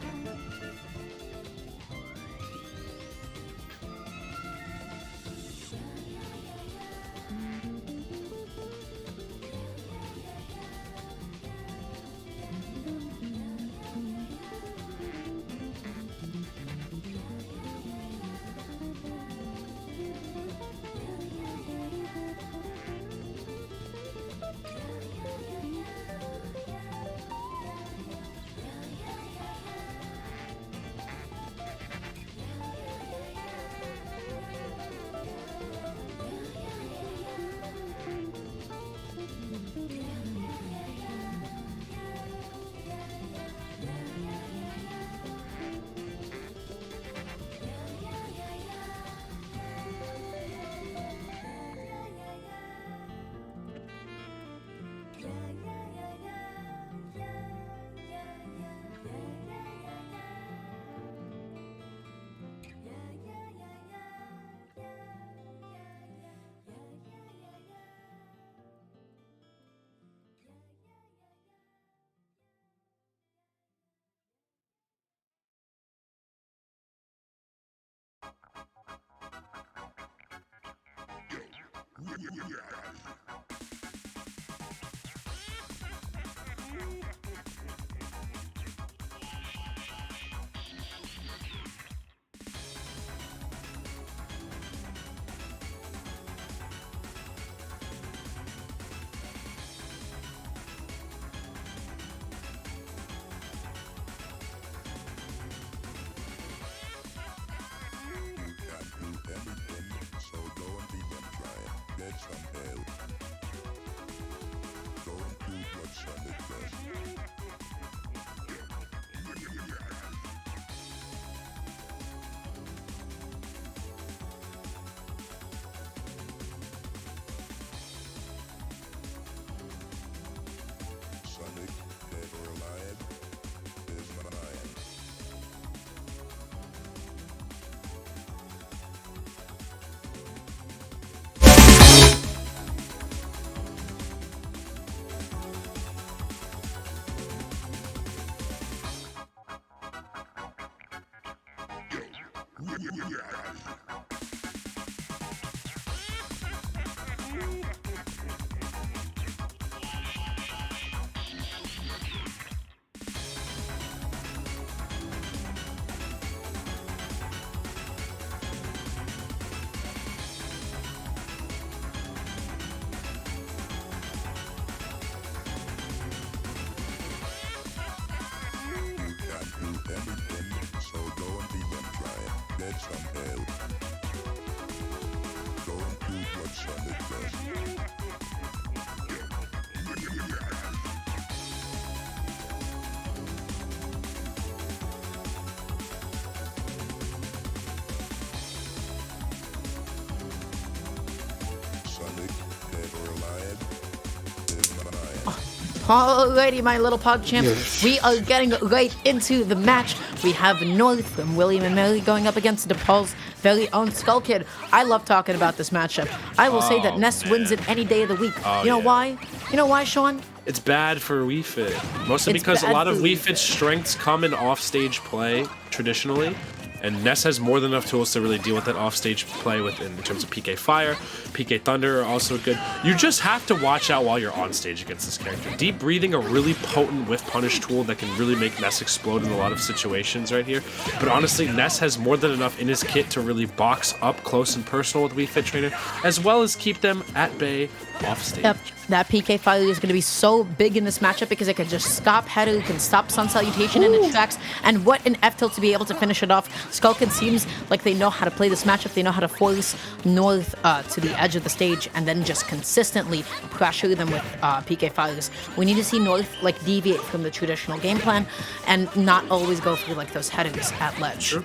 Alrighty, my little pog champs, we are getting right into the match. We have North from William and Mary going up against DePaul's very own Skull Kid. I love talking about this matchup. I will say that Ness wins it any day of the week. You know why? You know why, Sean? It's bad for Wii Fit. Mostly because a lot of Wii Fit's strengths come in offstage play, traditionally. And Ness has more than enough tools to really deal with that offstage play in terms of PK Fire, PK Thunder are also good. You just have to watch out while you're on stage against this character. Deep Breathing, a really potent whiff punish tool that can really make Ness explode in a lot of situations right here. But honestly, Ness has more than enough in his kit to really box up close and personal with Wii Fit Trainer, as well as keep them at bay off stage. Yep. That PK Fire is going to be so big in this matchup because it can just stop header, it can stop Sun Salutation in its tracks, and what an F-tilt to be able to finish it off. Skullkid seems like they know how to play this matchup, they know how to force North to the edge of the stage and then just consistently pressure them with PK Fires. We need to see North like deviate from the traditional game plan and not always go through like those headers at ledge. Sure.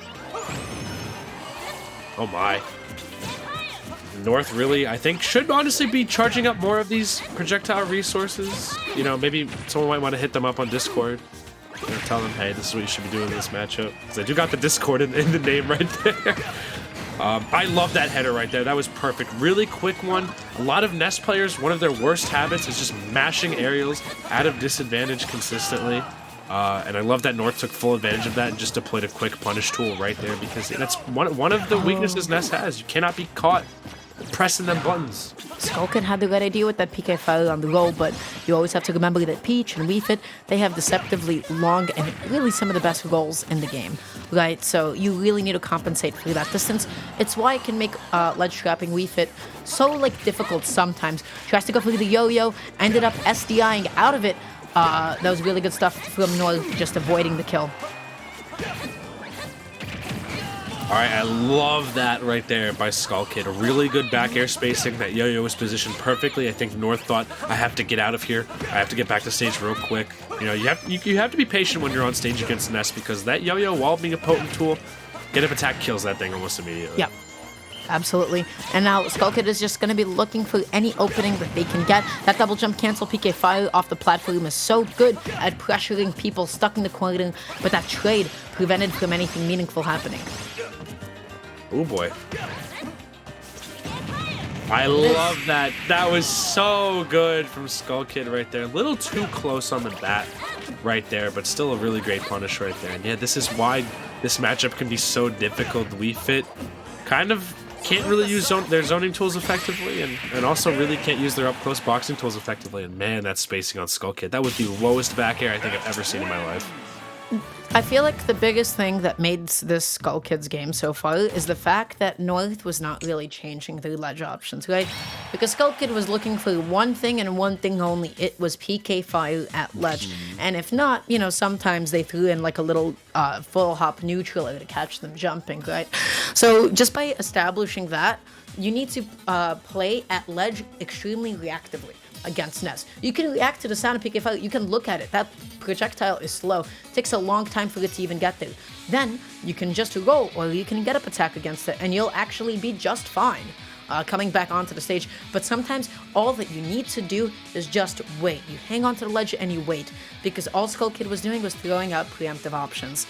Oh my. North really, I think, should honestly be charging up more of these projectile resources. You know, maybe someone might want to hit them up on Discord. You know, tell them, hey, this is what you should be doing in this matchup. Because I do got the Discord in the name right there. I love that header right there. That was perfect. Really quick one. A lot of Nest players, one of their worst habits is just mashing aerials out of disadvantage consistently. And I love that North took full advantage of that and just deployed a quick punish tool right there because that's one of the weaknesses Nest has. You cannot be caught pressing them buttons. Skullkid had the right idea with that PK Fire on the roll, but you always have to remember that Peach and Wii Fit, they have deceptively long and really some of the best rolls in the game, right? So you really need to compensate for that distance. It's why it can make ledge trapping Wii Fit so like difficult sometimes. Tries to go for the yo-yo, ended up SDIing out of it. That was really good stuff from North, just avoiding the kill. Alright, I love that right there by Skull Kid. A really good back air spacing. That yo-yo was positioned perfectly. I think North thought, I have to get out of here. I have to get back to stage real quick. You know, you have to be patient when you're on stage against Ness because that yo-yo, while being a potent tool, get up attack kills that thing almost immediately. Yep. Absolutely. And now Skullkid is just going to be looking for any opening that they can get. That double jump cancel PK Fire off the platform is so good at pressuring people stuck in the corner, but that trade prevented from anything meaningful happening. Oh boy. I love that. That was so good from Skull Kid right there. A little too close on the bat right there, but still a really great punish right there. And yeah, this is why this matchup can be so difficult. Wii Fit kind of can't really use their zoning tools effectively and also really can't use their up-close boxing tools effectively. And man, that spacing on Skull Kid. That was the lowest back air I think I've ever seen in my life. I feel like the biggest thing that made this Skull Kids game so far is the fact that North was not really changing their ledge options, right? Because Skull Kid was looking for one thing and one thing only. It was PK Fire at ledge. And if not, you know, sometimes they threw in like a little full hop neutral to catch them jumping, right? So just by establishing that, you need to play at ledge extremely reactively against Ness. You can react to the sound of PK Fire. You can look at it. That projectile is slow. It takes a long time for it to even get there. Then you can just roll or you can get up attack against it and you'll actually be just fine coming back onto the stage. But sometimes all that you need to do is just wait. You hang onto the ledge and you wait because all Skull Kid was doing was throwing out preemptive options.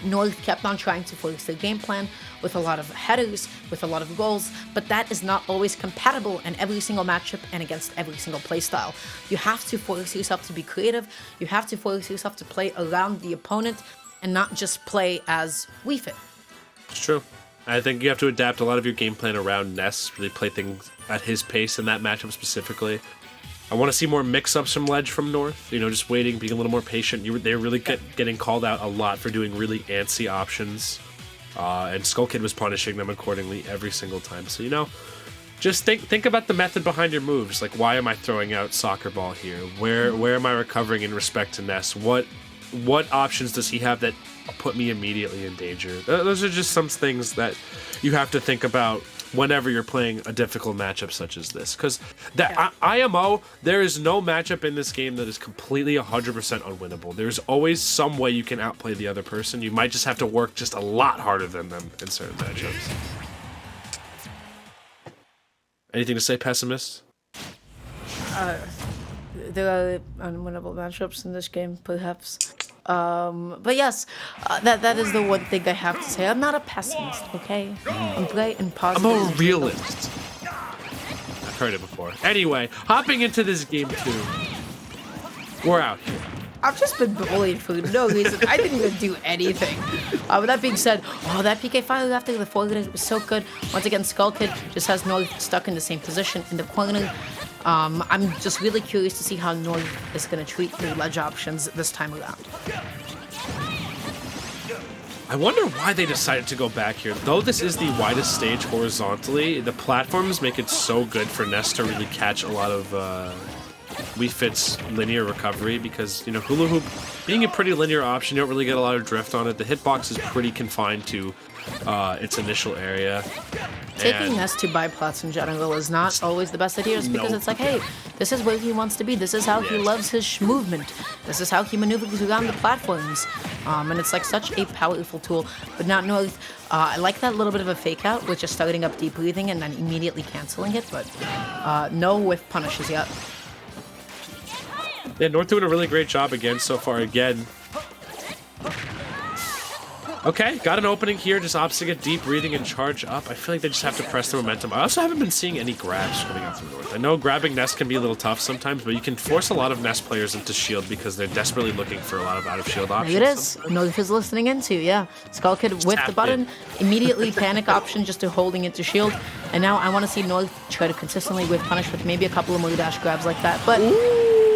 North kept on trying to force their game plan with a lot of headers, with a lot of goals, but that is not always compatible in every single matchup and against every single playstyle. You have to force yourself to be creative, you have to force yourself to play around the opponent and not just play as Wii Fit. It's true. I think you have to adapt a lot of your game plan around Ness, really play things at his pace in that matchup specifically. I want to see more mix-ups from Ledge from North, just waiting, being a little more patient. They're really getting called out a lot for doing really antsy options, and Skull Kid was punishing them accordingly every single time. So, just think about the method behind your moves. Like, why am I throwing out Soccer Ball here? Where am I recovering in respect to Ness? What options does he have that put me immediately in danger? Those are just some things that you have to think about whenever you're playing a difficult matchup such as this. Because IMO, there is no matchup in this game that is completely 100% unwinnable. There's always some way you can outplay the other person. You might just have to work just a lot harder than them in certain matchups. Anything to say, Pessimist? There are unwinnable matchups in this game, perhaps. But yes, that is the one thing I have to say. I'm not a pessimist, okay? I'm bright and positive. I'm a realist. I've heard it before. Anyway, hopping into this game 2. We're out here. I've just been bullied for no reason. I didn't even do anything. With that being said, that PK final after the forward was so good. Once again, Skull Kid just has North stuck in the same position in the corner. I'm just really curious to see how North is going to treat the ledge options this time around. I wonder why they decided to go back here. Though this is the widest stage horizontally, the platforms make it so good for Ness to really catch a lot of Wii Fit's linear recovery, because, Hula Hoop being a pretty linear option, you don't really get a lot of drift on it. The hitbox is pretty confined to its initial area. Taking Ness to biplats in general is not always the best idea, just because it's like, hey, this is where he wants to be. This is how he loves his movement. This is how he maneuvers around the platforms. And it's like such a powerful tool. But now North, I like that little bit of a fake out, with just starting up deep breathing and then immediately canceling it, but no whiff punishes yet. Yeah, North doing a really great job again so far. Again. Okay, got an opening here, just opts to get deep breathing and charge up. I feel like they just have to press the momentum. I also haven't been seeing any grabs coming out from North. I know grabbing Ness can be a little tough sometimes, but you can force a lot of Ness players into shield because they're desperately looking for a lot of out-of-shield options. It is. North is listening into, yeah. Skull Kid with the button, immediately panic option just to holding it to shield. And now I want to see North try to consistently whiff punish with maybe a couple of more dash grabs like that. But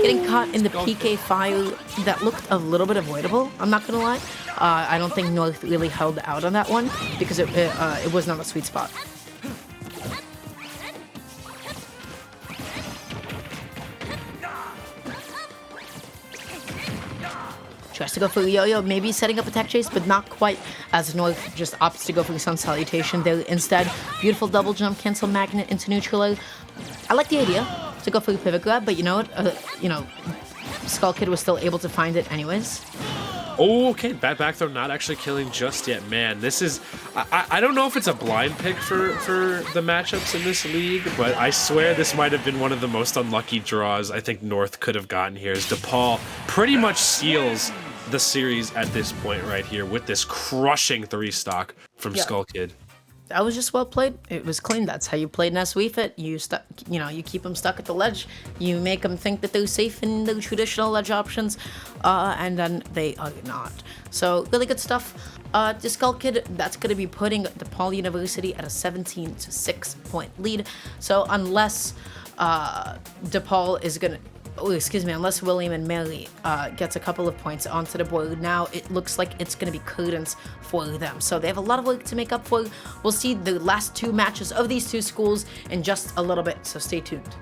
getting caught in the PK fire, that looked a little bit avoidable, I'm not going to lie. I don't think North really held out on that one because it was not a sweet spot. Tries to go for the yo-yo, maybe setting up a tech chase, but not quite, as North just opts to go for the Sun Salutation there instead. Beautiful double jump, cancel magnet into neutral air. I like the idea to go for the pivot grab, but you know what? Skull Kid was still able to find it anyways. Oh, okay, back throw not actually killing just yet. Man, this is... I don't know if it's a blind pick for the matchups in this league, but I swear this might have been one of the most unlucky draws I think North could have gotten here, as DePaul pretty much seals the series at this point right here with this crushing 3-stock from Skull Kid. That was just well played. It was clean. That's how you play Ness Wii Fit. You keep them stuck at the ledge. You make them think that they're safe in the traditional ledge options, and then they are not. So really good stuff. The Skull Kid, that's going to be putting DePaul University at a 17-6 point lead. So unless DePaul is going to... unless William and Mary gets a couple of points onto the board, now it looks like it's going to be curtains for them. So they have a lot of work to make up for. We'll see the last 2 matches of these 2 schools in just a little bit, so stay tuned.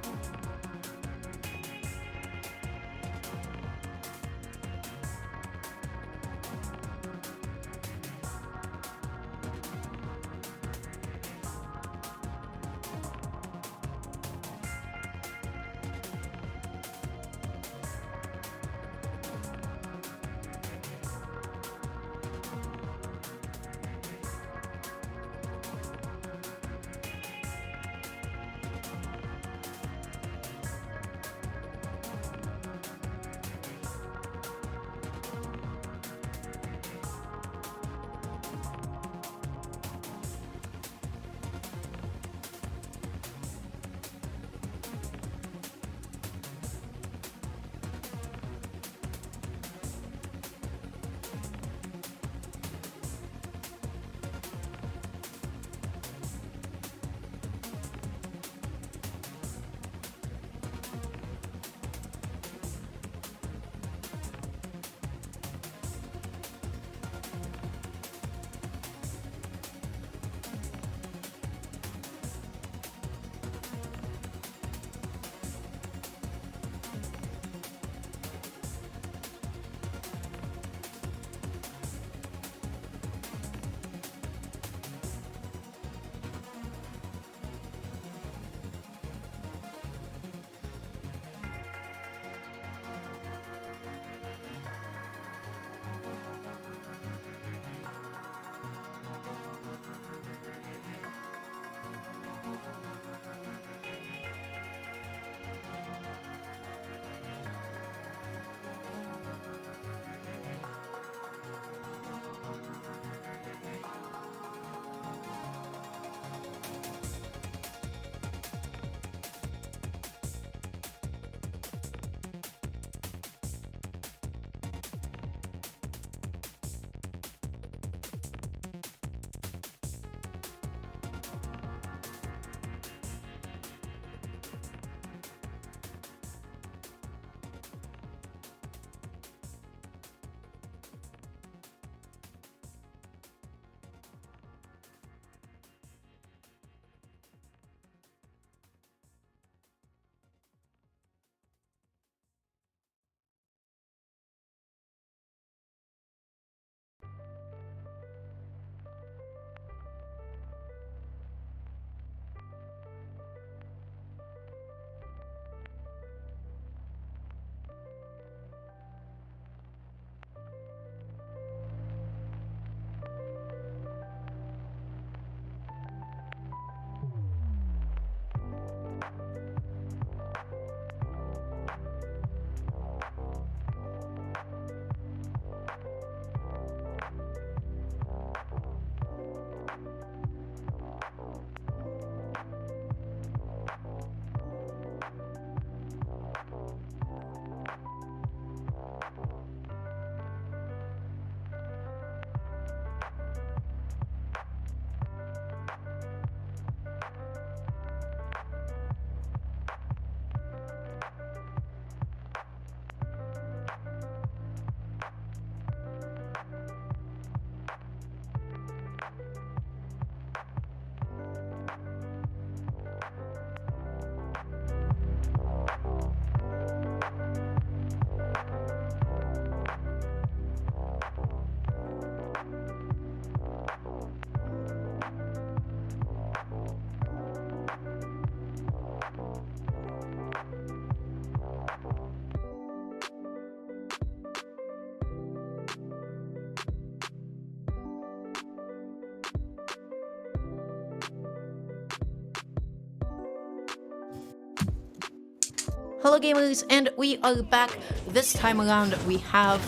Hello gamers, and we are back. This time around we have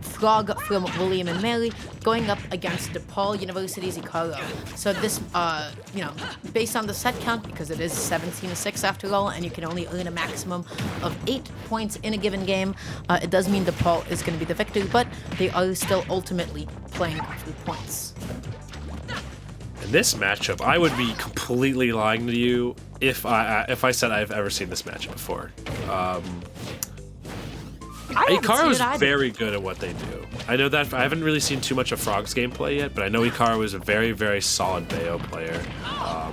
Frog from William and Mary going up against DePaul University's Icaro. So this, based on the set count, because it is 17-6 after all, and you can only earn a maximum of 8 points in a given game, it does mean DePaul is going to be the victor, but they are still ultimately playing for points. In this matchup, I would be completely lying to you if I said I've ever seen this matchup before. Icaro is very good at what they do. I know that I haven't really seen too much of Frog's gameplay yet, but I know Icaro is a very, very solid Bayo player. I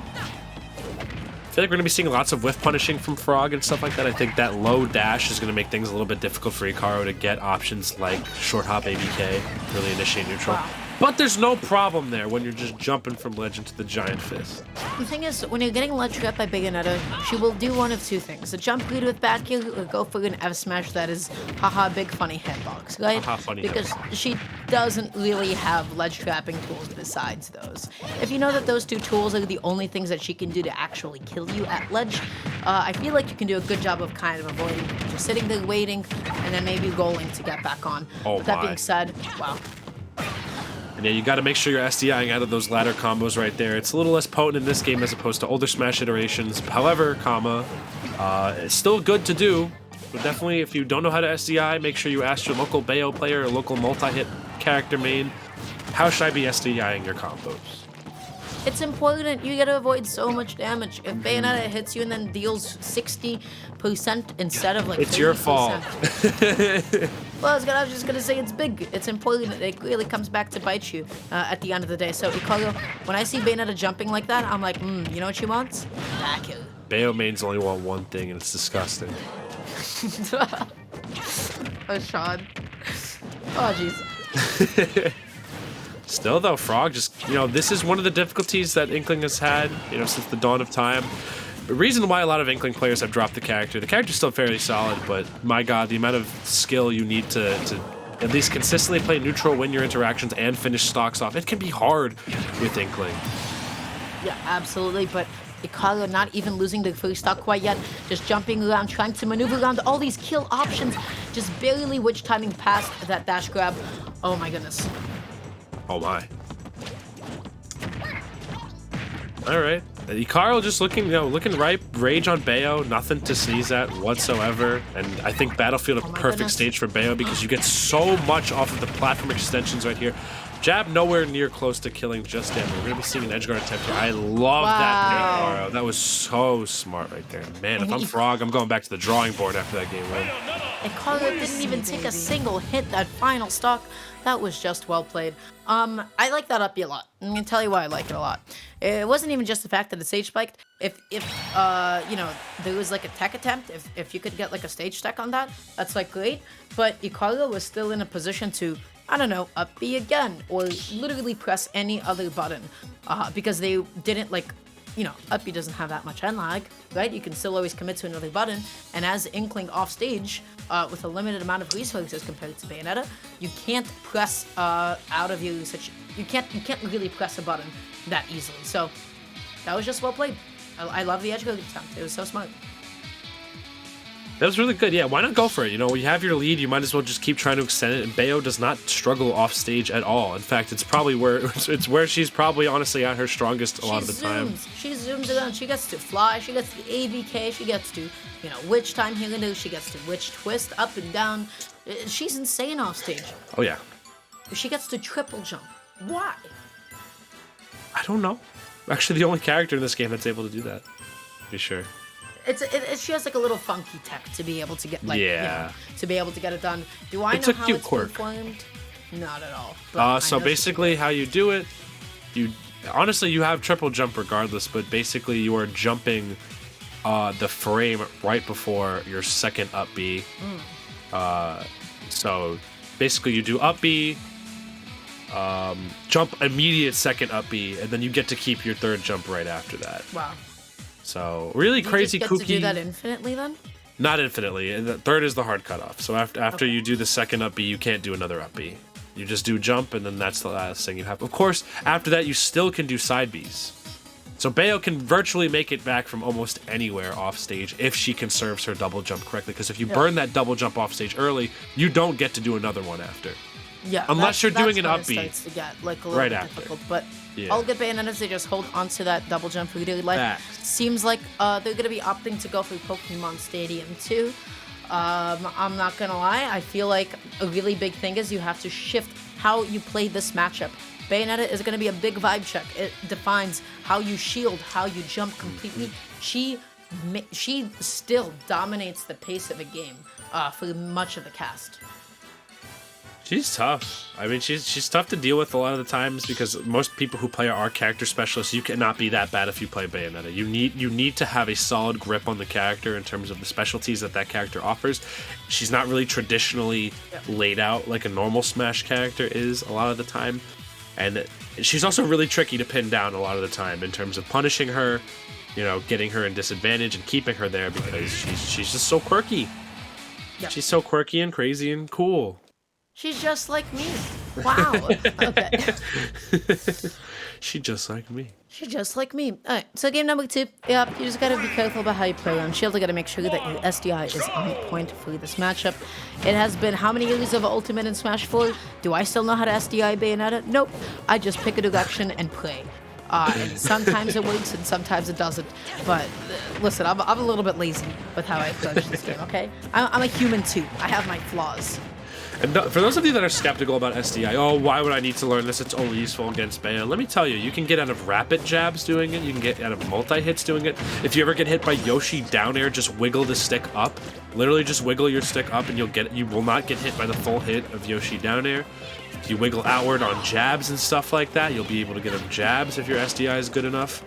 feel like we're going to be seeing lots of whiff punishing from Frog and stuff like that. I think that low dash is going to make things a little bit difficult for Icaro to get options like short hop ABK, really initiate neutral. Wow. But there's no problem there when you're just jumping from ledge into the giant fist. The thing is, when you're getting ledge trapped by Bayonetta, she will do one of two things. A jump lead with back kill or go for an F smash that is haha big funny hitbox, right? Haha, funny because hitbox. she doesn't really have ledge trapping tools besides those. If you know that those two tools are the only things that she can do to actually kill you at ledge, I feel like you can do a good job of kind of avoiding just sitting there waiting and then maybe rolling to get back on. Oh But that my. being said, wow. And yeah, you got to make sure you're SDIing out of those ladder combos right there. It's a little less potent in this game as opposed to older Smash iterations. However, it's still good to do. But definitely, if you don't know how to SDI, make sure you ask your local Bayo player or local multi-hit character main, how should I be SDIing your combos? It's important. You gotta avoid so much damage. If Bayonetta hits you and then deals 60% instead of like 30%. It's your fault. Well, I was just gonna say it's big. It's important. It really comes back to bite you at the end of the day. So Icaro, when I see Bayonetta jumping like that, I'm like, you know what she wants? Back kill. Bayo mains only want one thing, and it's disgusting. Oh, Sean. Oh, jeez. Still, though, Frog just, this is one of the difficulties that Inkling has had, since the dawn of time. The reason why a lot of Inkling players have dropped the character's still fairly solid, but my god, the amount of skill you need to at least consistently play neutral, win your interactions, and finish stocks off, it can be hard with Inkling. Yeah, absolutely, but Icaro not even losing the first stock quite yet, just jumping around, trying to maneuver around all these kill options, just barely witch timing past that dash grab. Oh my goodness. Oh my. Alright. Icaro just looking ripe. Rage on Bayo, nothing to sneeze at whatsoever. And I think Battlefield a perfect goodness. stage for Bayo because you get so much off of the platform extensions right here. Jab nowhere near close to killing just yet. We're gonna be seeing an edge guard attempt here. I love that Icaro. That was so smart right there. Man, if I'm Frog, I'm going back to the drawing board after that game win. Icaro didn't even take a single hit that final stock. That was just well played. I like that uppy a lot. I'm gonna tell you why I like it a lot. It wasn't even just the fact that the stage spiked. If there was like a tech attempt, if you could get like a stage stack on that, that's like great. But Icaro was still in a position to, I don't know, up B again, or literally press any other button, because they didn't like, up B doesn't have that much end lag, right? You can still always commit to another button, and as Inkling off stage, with a limited amount of resources compared to Bayonetta, you can't press out of your you can't really press a button that easily. So that was just well played. I love the edge guard attempt. It was so smart. That was really good. Yeah, why not go for it? You have your lead, you might as well just keep trying to extend it. And Bayo does not struggle off stage at all. In fact, it's probably where she's probably honestly at her strongest a lot of the time. She zooms around. She gets to fly. She gets to ABK. She gets to, witch time here and there. She gets to witch twist up and down. She's insane off stage. Oh yeah. She gets to triple jump. Why? I don't know. Actually, the only character in this game that's able to do that. To be sure. She has like a little funky tech to be able to get to be able to get it done. Do I It's know a how cute it's quirk. performed? Not at all. But I So know basically, how you do it, you have triple jump regardless, but basically you are jumping the frame right before your second up B. So basically, you do up B, jump immediate second up B, and then you get to keep your third jump right after that. Wow. So really crazy, you just get kooky. to do that infinitely then? Not infinitely. And the third is the hard cutoff. So after you do the second up B, you can't do another up B. You just do jump, and then that's the last thing you have. Of course, after that, you still can do side Bs. So Bayo can virtually make it back from almost anywhere off stage if she conserves her double jump correctly. Because if you burn that double jump off stage early, you don't get to do another one after. Yeah, unless you're doing an upbeat. Starts to get like a little right bit after. difficult, but all good Bayonettas, they just hold onto that double jump really like. Facts. Seems like they're gonna be opting to go for Pokemon Stadium too. I'm not gonna lie, I feel like a really big thing is you have to shift how you play this matchup. Bayonetta is gonna be a big vibe check. It defines how you shield, how you jump completely. She still dominates the pace of a game for much of the cast. She's tough. I mean, she's tough to deal with a lot of the times because most people who play are character specialists. You cannot be that bad if you play Bayonetta. You need to have a solid grip on the character in terms of the specialties that character offers. She's not really traditionally laid out like a normal Smash character is a lot of the time. And she's also really tricky to pin down a lot of the time in terms of punishing her, you know, getting her in disadvantage and keeping her there because she's just so quirky. Yep. She's so quirky and crazy and cool. She's just like me. Wow. Okay. She's just like me. She's just like me. Alright, so game number 2. Yep, you just gotta be careful about how you play around Shield. You gotta make sure that your SDI is on point for this matchup. It has been how many years of Ultimate in Smash 4? Do I still know how to SDI Bayonetta? Nope. I just pick a direction and play. And sometimes it works and sometimes it doesn't. But listen, I'm a little bit lazy with how I approach this game, okay? I'm a human too. I have my flaws. And for those of you that are skeptical about SDI, oh, why would I need to learn this? It's only useful against Bayo. Let me tell you, you can get out of rapid jabs doing it. You can get out of multi-hits doing it. If you ever get hit by Yoshi down air, just wiggle the stick up. Literally just wiggle your stick up and you'll get it. You will not get hit by the full hit of Yoshi down air. If you wiggle outward on jabs and stuff like that, you'll be able to get them jabs if your SDI is good enough.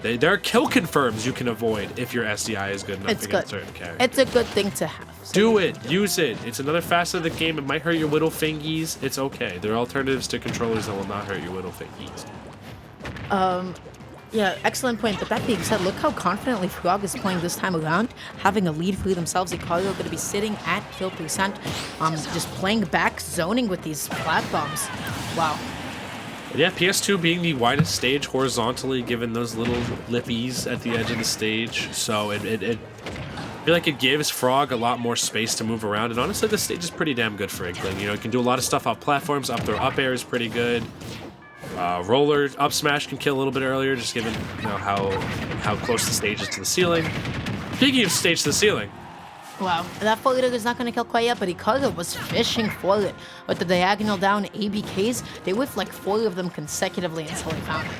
There are kill confirms you can avoid if your SDI is good enough against certain characters. It's a good thing to have. So do it. Use it. It's another facet of the game. It might hurt your little fingies. It's okay. There are alternatives to controllers that will not hurt your little fingies. Yeah, excellent point. But that being said, look how confidently Frog is playing this time around, having a lead for themselves. Icario going to be sitting at kill percent, just playing back, zoning with these plat bombs. Wow. Yeah, PS2 being the widest stage horizontally, given those little lippies at the edge of the stage. So I feel like it gives Frog a lot more space to move around. And honestly, the stage is pretty damn good for Inkling. You know, it can do a lot of stuff off platforms. Up throw up air is pretty good. Roller up smash can kill a little bit earlier, just given how close the stage is to the ceiling. Speaking of stage to the ceiling. Wow, that forward is not going to kill quite yet, but Icario was fishing for it. With the diagonal down ABKs, they whiffed like 4 of them consecutively until they found it.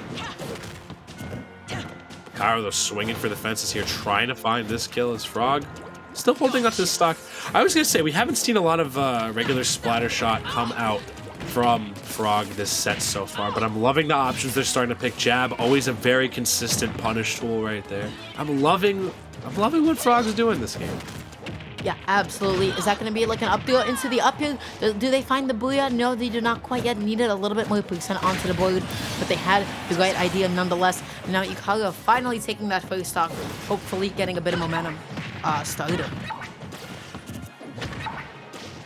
Icario, though, swinging for the fences here, trying to find this kill as Frog. Still holding up this stock. I was going to say, we haven't seen a lot of regular splatter shot come out from Frog this set so far, but I'm loving the options they're starting to pick. Jab, always a very consistent punish tool right there. I'm loving what Frog's doing this game. Yeah, absolutely. Is that going to be like an up throw into the up here? Do they find the booyah? No, they do not quite yet. Needed a little bit more percent onto the board, but they had the right idea nonetheless. And now Icario finally taking that first stock, hopefully getting a bit of momentum started.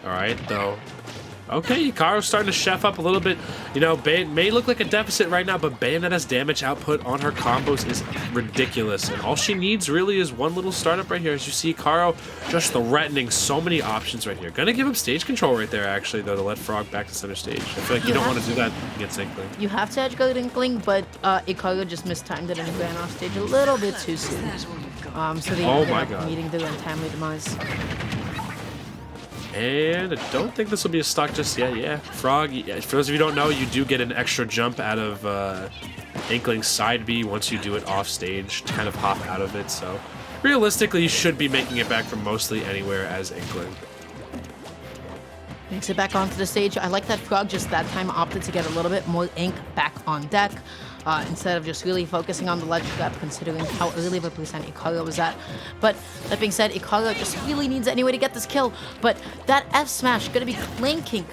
All right, though. Okay, Icario's starting to chef up a little bit. You know, may look like a deficit right now, but Bayonetta's damage output on her combos is ridiculous. And all she needs really is one little startup right here. As you see, Icario just threatening so many options right here. Gonna give him stage control right there, actually, though, to let Frog back to center stage. I feel like you don't want to do that against Inkling. You have to edge guard Inkling, but Icario just mistimed it and ran off stage a little bit too soon. So they ended up meeting their untimely demise. And I don't think this will be a stock just yet. Yeah, Frog, for those of you who don't know, you do get an extra jump out of Inkling's side B once you do it off stage to kind of hop out of it. So realistically, you should be making it back from mostly anywhere as Inkling. Makes it back onto the stage. I like that Frog just that time opted to get a little bit more ink back on deck. Instead of just really focusing on the ledge trap, considering how early of a percent Icario was at. But that being said, Icario just really needs any way to get this kill. But that F smash gonna be clanking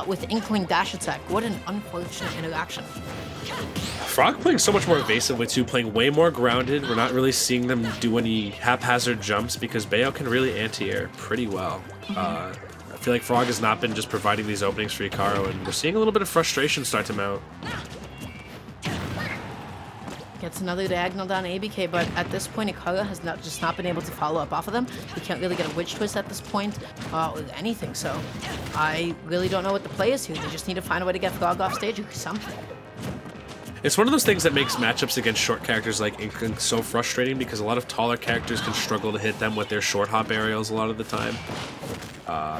with Inkling dash attack. What an unfortunate interaction. Frog playing so much more evasively too, playing way more grounded. We're not really seeing them do any haphazard jumps because Bayo can really anti-air pretty well. I feel like Frog has not been just providing these openings for Icario, and we're seeing a little bit of frustration start to mount. Gets another diagonal down ABK, but at this point, Ikara has just not been able to follow up off of them. He can't really get a witch twist at this point, or anything, so I really don't know what the play is here. They just need to find a way to get Frog off stage or something. It's one of those things that makes matchups against short characters like Inkling so frustrating because a lot of taller characters can struggle to hit them with their short hop aerials a lot of the time.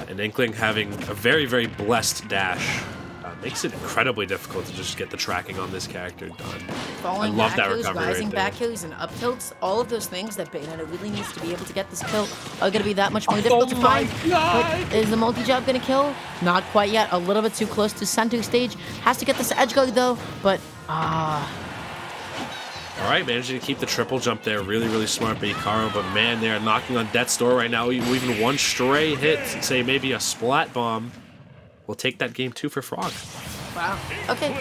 And Inkling having a very, very blessed dash makes it incredibly difficult to just get the tracking on this character done. Falling I love that back hills, recovery rising right there. back hills, and up tilts, all of those things that Bayonetta really needs to be able to get this kill are going to be that much more difficult to find. But is the multi-jab going to kill? Not quite yet. A little bit too close to center stage. Has to get this edge guard though, but All right, managing to keep the triple jump there. Really, really smart by Ikaro, but man, they're knocking on death's door right now. Even one stray hit, say maybe a splat bomb, will take that game 2 for Frog. wow. Okay.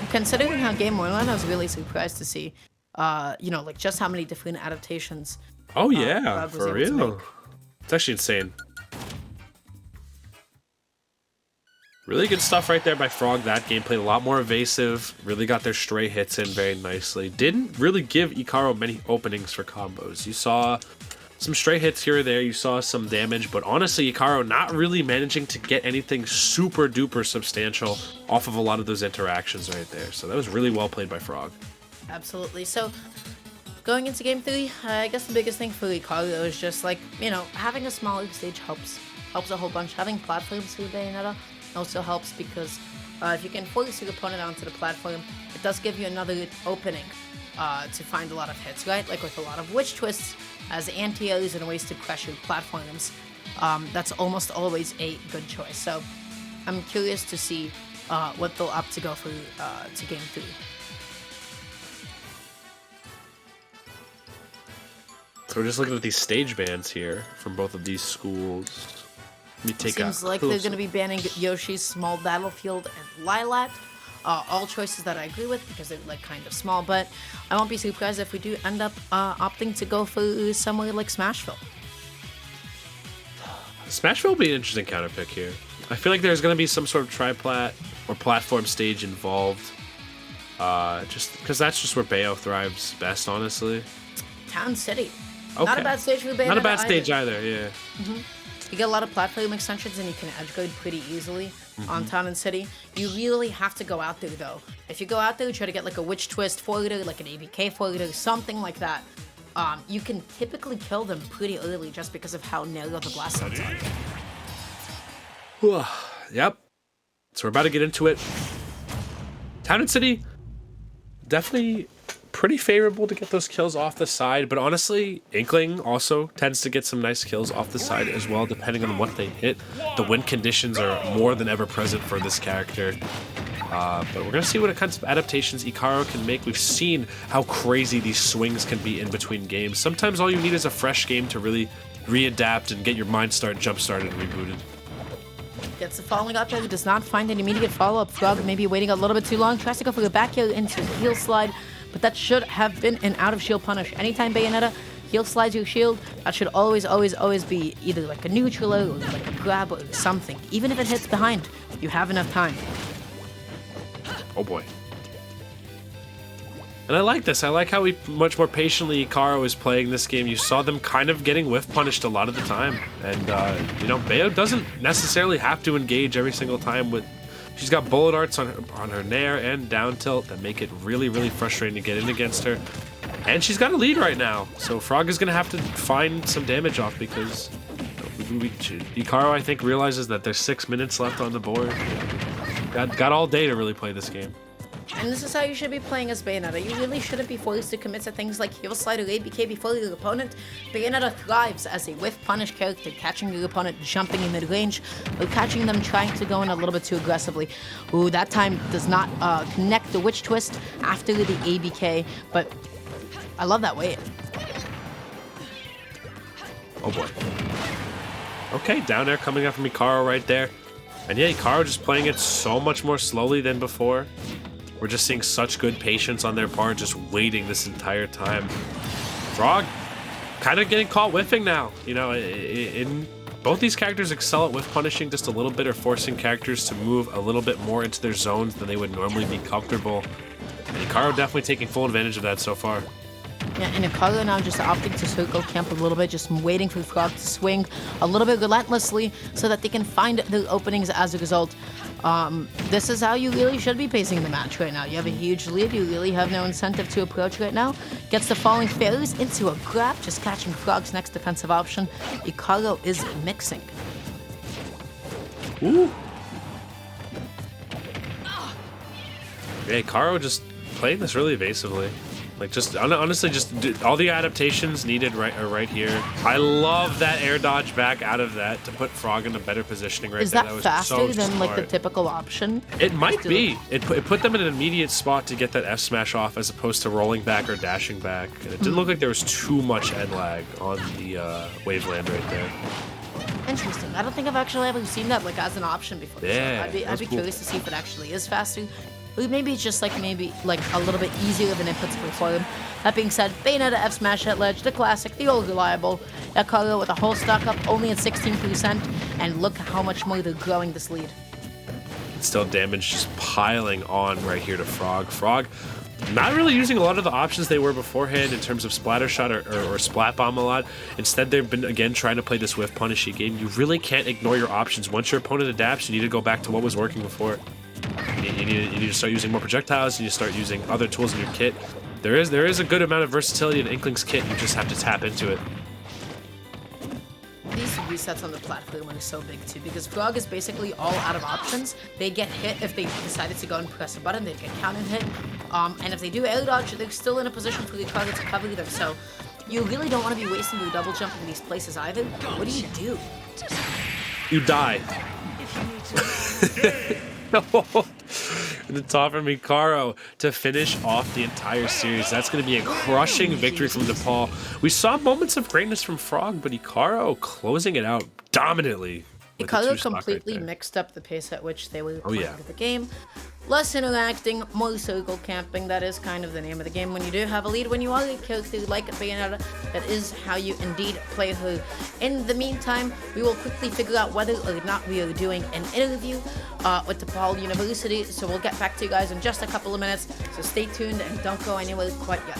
Considering how game 1 went, I was really surprised to see, like just how many different adaptations. Oh yeah, Frog was for able to real. make. It's actually insane. Really good stuff right there by Frog. That game played a lot more evasive. Really got their stray hits in very nicely. Didn't really give Ikaro many openings for combos. You saw some stray hits here or there. You saw some damage. But honestly, Ikaro not really managing to get anything super duper substantial off of a lot of those interactions right there. So that was really well played by Frog. Absolutely. So, going into game 3, I guess the biggest thing for Ikaro is just like, having a smaller stage helps a whole bunch. Having platforms for Bayonetta also helps because if you can force your opponent onto the platform, it does give you another opening to find a lot of hits, right? Like with a lot of witch twists as anti-airs and ways to crush your platforms. That's almost always a good choice. So I'm curious to see what they'll opt to go for to game 3. So we're just looking at these stage bans here from both of these schools. Let me take Seems like they're going to be banning Yoshi's Small Battlefield and Lilat. All choices that I agree with because they're like kind of small, but I won't be surprised if we do end up opting to go for somewhere like Smashville. Smashville will be an interesting counter pick here. I feel like there's going to be some sort of tri-plat or platform stage involved. Just because that's just where Bayo thrives best, honestly. Town City. Okay. Not a bad stage for Bayonetta. Not a bad stage either, yeah. You get a lot of platform extensions and you can edge guard pretty easily on Town and City. You really have to go out there though. If you go out there, try to get like a witch twist forwarder, like an ABK forwarder, something like that. You can typically kill them pretty early just because of how narrow the blast zones are. Yep. So we're about to get into it. Town and City, definitely pretty favorable to get those kills off the side, but honestly, Inkling also tends to get some nice kills off the side as well, depending on what they hit. The win conditions are more than ever present for this character. But we're going to see what kinds of adaptations Ikaro can make. We've seen how crazy these swings can be in between games. Sometimes all you need is a fresh game to really readapt and get your mind jump started and rebooted. Gets the falling up there, does not find an immediate follow-up. Frog maybe waiting a little bit too long, tries to go for the back heel into the heel slide, but that should have been an out-of-shield punish. Anytime Bayonetta heel slides your shield, that should always be either like a neutral or like a grab or something. Even if it hits behind, you have enough time. Oh boy. And I like this. I like how much more patiently Ikaro is playing this game. You saw them kind of getting whiff punished a lot of the time. And, Bayo doesn't necessarily have to engage every single time with... She's got bullet arts on her nair and down tilt that make it really, really frustrating to get in against her. And she's got a lead right now. So Frog is going to have to find some damage off because Ikaro, I think, realizes that there's 6 minutes left on the board. Got all day to really play this game. And this is how you should be playing as Bayonetta. You really shouldn't be forced to commit to things like heel slide or ABK before your opponent. Bayonetta thrives as a whiff punish character, catching your opponent jumping in mid-range or catching them trying to go in a little bit too aggressively. Ooh, that time does not connect the witch twist after the ABK, but I love that wave. Oh boy. Okay, down there coming up from Ikaro right there. And yeah, Ikaro just playing it so much more slowly than before. We're just seeing such good patience on their part, just waiting this entire time. Frog kind of getting caught whiffing now. In both these characters excel at whiff punishing just a little bit or forcing characters to move a little bit more into their zones than they would normally be comfortable. And Icaro definitely taking full advantage of that so far. Yeah, and Icaro now just opting to circle camp a little bit, just waiting for Frog to swing a little bit relentlessly so that they can find their openings as a result. This is how you really should be pacing the match right now. You have a huge lead. You really have no incentive to approach right now. Gets the falling fairies into a grab, just catching Frog's next defensive option. Icaro is mixing. Ooh. Yeah, Icaro just playing this really evasively. Like, just honestly, just all the adaptations needed are right here. I love that air dodge back out of that to put Frog in a better positioning right Is there. that Was faster so than like the smart. typical option? It might be. It put them in an immediate spot to get that F smash off as opposed to rolling back or dashing back. And it didn't look like there was too much end lag on the Waveland right there. Interesting. I don't think I've actually ever seen that like as an option before. Yeah, So I'd that's be cool. curious to see if it actually is faster. Or maybe it's just like a little bit easier of an input for him. That being said, Bayonetta F smash at ledge, the classic, the old reliable. Icaro with a whole stock up only at 16%, and look how much more they're growing this lead. Still damage just piling on right here to Frog. Frog not really using a lot of the options they were beforehand in terms of splatter shot or splat bomb a lot. Instead, they've been again trying to play this whiff punishy game. You really can't ignore your options. Once your opponent adapts, you need to go back to what was working before. You need to start using more projectiles. You need to start using other tools in your kit. There is a good amount of versatility in Inkling's kit. You just have to tap into it. These resets on the platform are so big too, because Frog is basically all out of options. They get hit if they decided to go and press a button, they get counter hit. And if they do air dodge, they're still in a position for the target to cover them. So you really don't want to be wasting your double jump in these places either. What do? You die. No. The top from Icaro to finish off the entire series. That's going to be a crushing victory from DePaul. We saw moments of greatness from Frog, but Icaro closing it out dominantly. Icaro completely mixed up the pace at which they were playing the game. Less interacting, more circle camping. That is kind of the name of the game. When you do have a lead, when you are a character like Bayonetta, that is how you indeed play her. In the meantime, we will quickly figure out whether or not we are doing an interview with DePaul University. So we'll get back to you guys in just a couple of minutes. So stay tuned and don't go anywhere quite yet.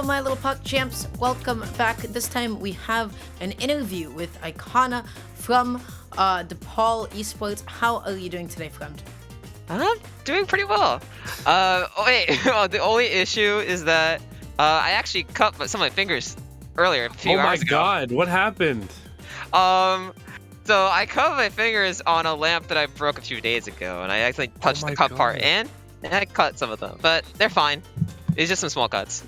my little puck champs, welcome back. This time we have an interview with Icona from DePaul Esports. How are you doing today, friend? I'm doing pretty well. The only issue is that I actually cut some of my fingers earlier, a few hours ago. Oh my god, what happened? So I cut my fingers on a lamp that I broke a few days ago, and I actually touched the cut part and I cut some of them, but they're fine. It's just some small cuts.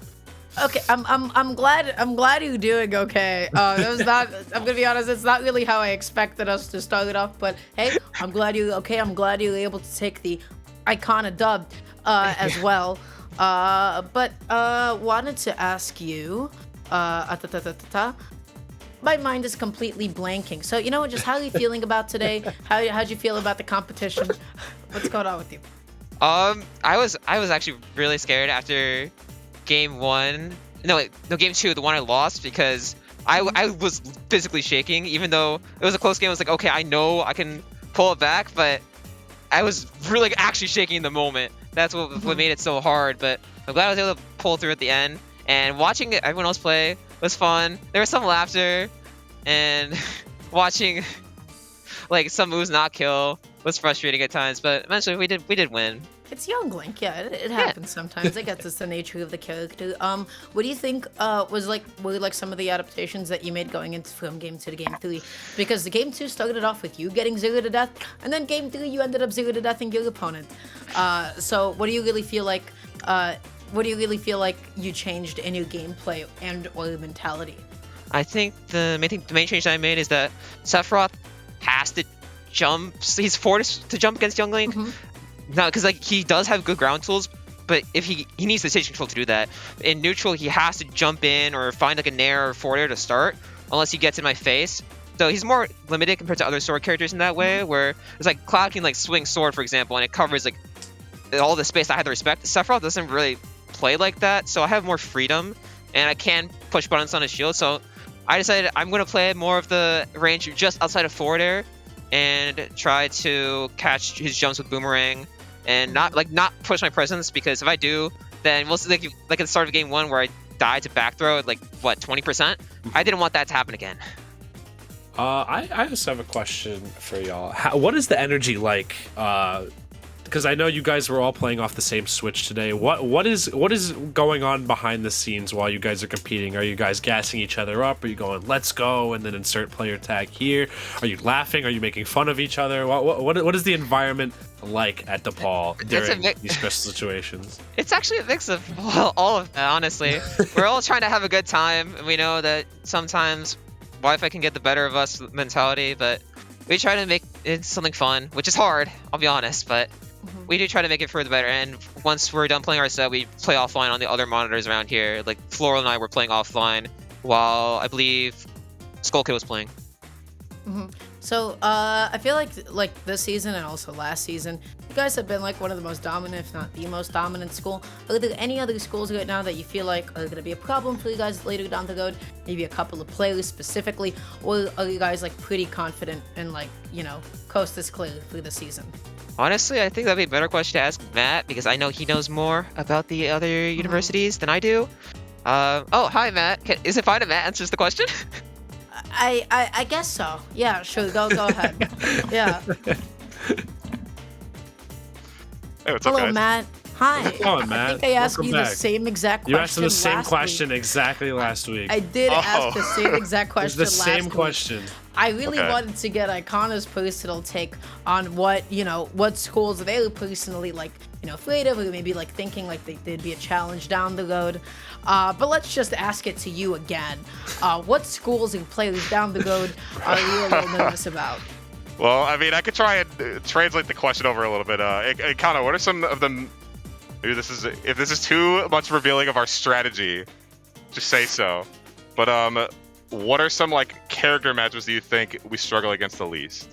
Okay, I'm glad you're doing okay. That was not. I'm gonna be honest. It's not really how I expected us to start it off. But hey, I'm glad you're okay. I'm glad you were able to take the Icona dub as well. But wanted to ask you. My mind is completely blanking. So you know what? Just how are you feeling about today? How'd you feel about the competition? What's going on with you? I was actually really scared after game 1. No, game 2, the one I lost, because I was physically shaking. Even though it was a close game, I was like, okay, I know I can pull it back, but I was really actually shaking in the moment. That's what made it so hard. But I'm glad I was able to pull through at the end. And watching everyone else play was fun. There was some laughter, and watching like some moves not kill was frustrating at times. But eventually we did win. It's young Link, yeah. It happens sometimes. I guess it's the nature of the character. What do you think were some of the adaptations that you made going into from game 2 to game 3? Because the game 2 started off with you getting 0 to death, and then game 3 you ended up 0 to death in your opponent. So what do you really feel like? What do you really feel like you changed in your gameplay and or mentality? I think the main change that I made is that Sephiroth has to jump. He's forced to jump against Young Link. No, because like he does have good ground tools, but if he needs the stage control to do that. In neutral, he has to jump in or find like a nair or forward air to start, unless he gets in my face. So he's more limited compared to other sword characters in that way, where it's like Cloud can like swing sword, for example, and it covers like all the space I have to respect. Sephiroth doesn't really play like that, so I have more freedom, and I can push buttons on his shield. So I decided I'm going to play more of the range just outside of forward air and try to catch his jumps with boomerang and not push my presence, because if I do, then we'll see like at the start of game 1 where I died to back throw at like what 20%. I didn't want that to happen again. I just have a question for y'all. What is the energy like? Because I know you guys were all playing off the same Switch today. What is going on behind the scenes while you guys are competing? Are you guys gassing each other up? Are you going, let's go, and then insert player tag here? Are you laughing? Are you making fun of each other? What is the environment like at DePaul during these stressful situations? It's actually a mix of all of that, honestly. We're all trying to have a good time, and we know that sometimes Wi-Fi can get the better of us mentality, but we try to make it something fun, which is hard, I'll be honest, but we do try to make it for the better. And once we're done playing our set, we play offline on the other monitors around here. Like Floral and I were playing offline while I believe Skullkid was playing. So I feel like this season and also last season, you guys have been like one of the most dominant, if not the most dominant school. Are there any other schools right now that you feel like are going to be a problem for you guys later down the road? Maybe a couple of players specifically, or are you guys like pretty confident and like, you know, coast is clear through the season? Honestly, I think that'd be a better question to ask Matt, because I know he knows more about the other universities than I do. Oh, hi, Matt. Is it fine if Matt answers the question? I guess so. Yeah, sure. Go ahead. Yeah. Hey, what's up, Hello, guys? Matt. Hi. How's it going, Matt? I think I asked Welcome you the back. same exact question. You asked him the same last question week. exactly last week. I did ask the same exact It's question the last same week. question. I really Okay. wanted to get Icona's personal take on what schools they were personally like, afraid of, or maybe like thinking like they'd be a challenge down the road. But let's just ask it to you again. What schools and players down the road are you a little nervous about? Well, I mean, I could try and translate the question over a little bit. Kana, what are some of them? Maybe if this is too much revealing of our strategy, just say so. But what are some like character matches do you think we struggle against the least?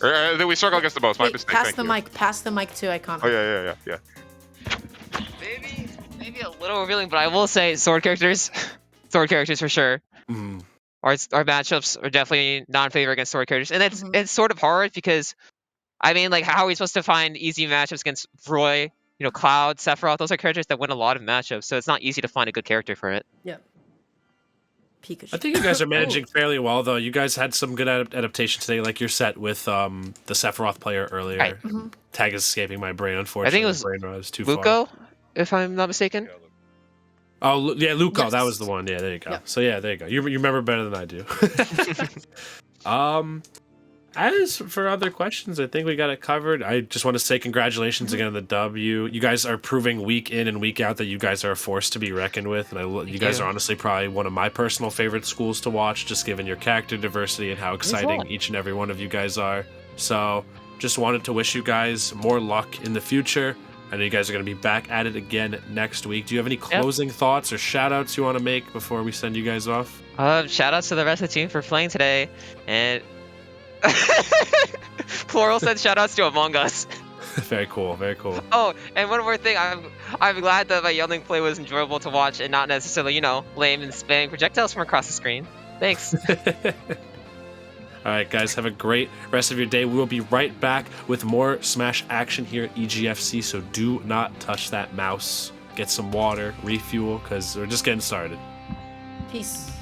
Or that we struggle against the most? My Wait, mistake. pass Thank the you. mic. Pass the mic to Icona. Oh yeah. Maybe a little revealing, but I will say sword characters. Sword characters for sure. Our matchups are definitely not in favor against sword characters, and it's sort of hard because, I mean, like, how are we supposed to find easy matchups against Roy Cloud, Sephiroth, those are characters that win a lot of matchups, so it's not easy to find a good character for it. Yeah. Pikachu. I think you guys are managing fairly well, though. You guys had some good adaptation today, like your set with the Sephiroth player earlier. Right. Tag is escaping my brain, unfortunately. I think it was brain was too Luco, far. if I'm not mistaken. Oh, yeah, Luco, Yes. that was the one. Yeah, there you go. Yeah. So, yeah, there you go. You remember better than I do. As for other questions, I think we got it covered. I just want to say congratulations again on the W. You guys are proving week in and week out that you guys are a force to be reckoned with, and you guys are honestly probably one of my personal favorite schools to watch, just given your character diversity and how exciting each and every one of you guys are. So, just wanted to wish you guys more luck in the future. I know you guys are going to be back at it again next week. Do you have any closing thoughts or shout-outs you want to make before we send you guys off? Shout-outs to the rest of the team for playing today, and Floral said shout-outs to Among Us. Very cool, very cool. Oh, and one more thing, I'm glad that my Youngling play was enjoyable to watch and not necessarily, lame and spamming projectiles from across the screen. Thanks. All right, guys, have a great rest of your day. We will be right back with more Smash action here at EGFC, so do not touch that mouse. Get some water, refuel, because we're just getting started. Peace.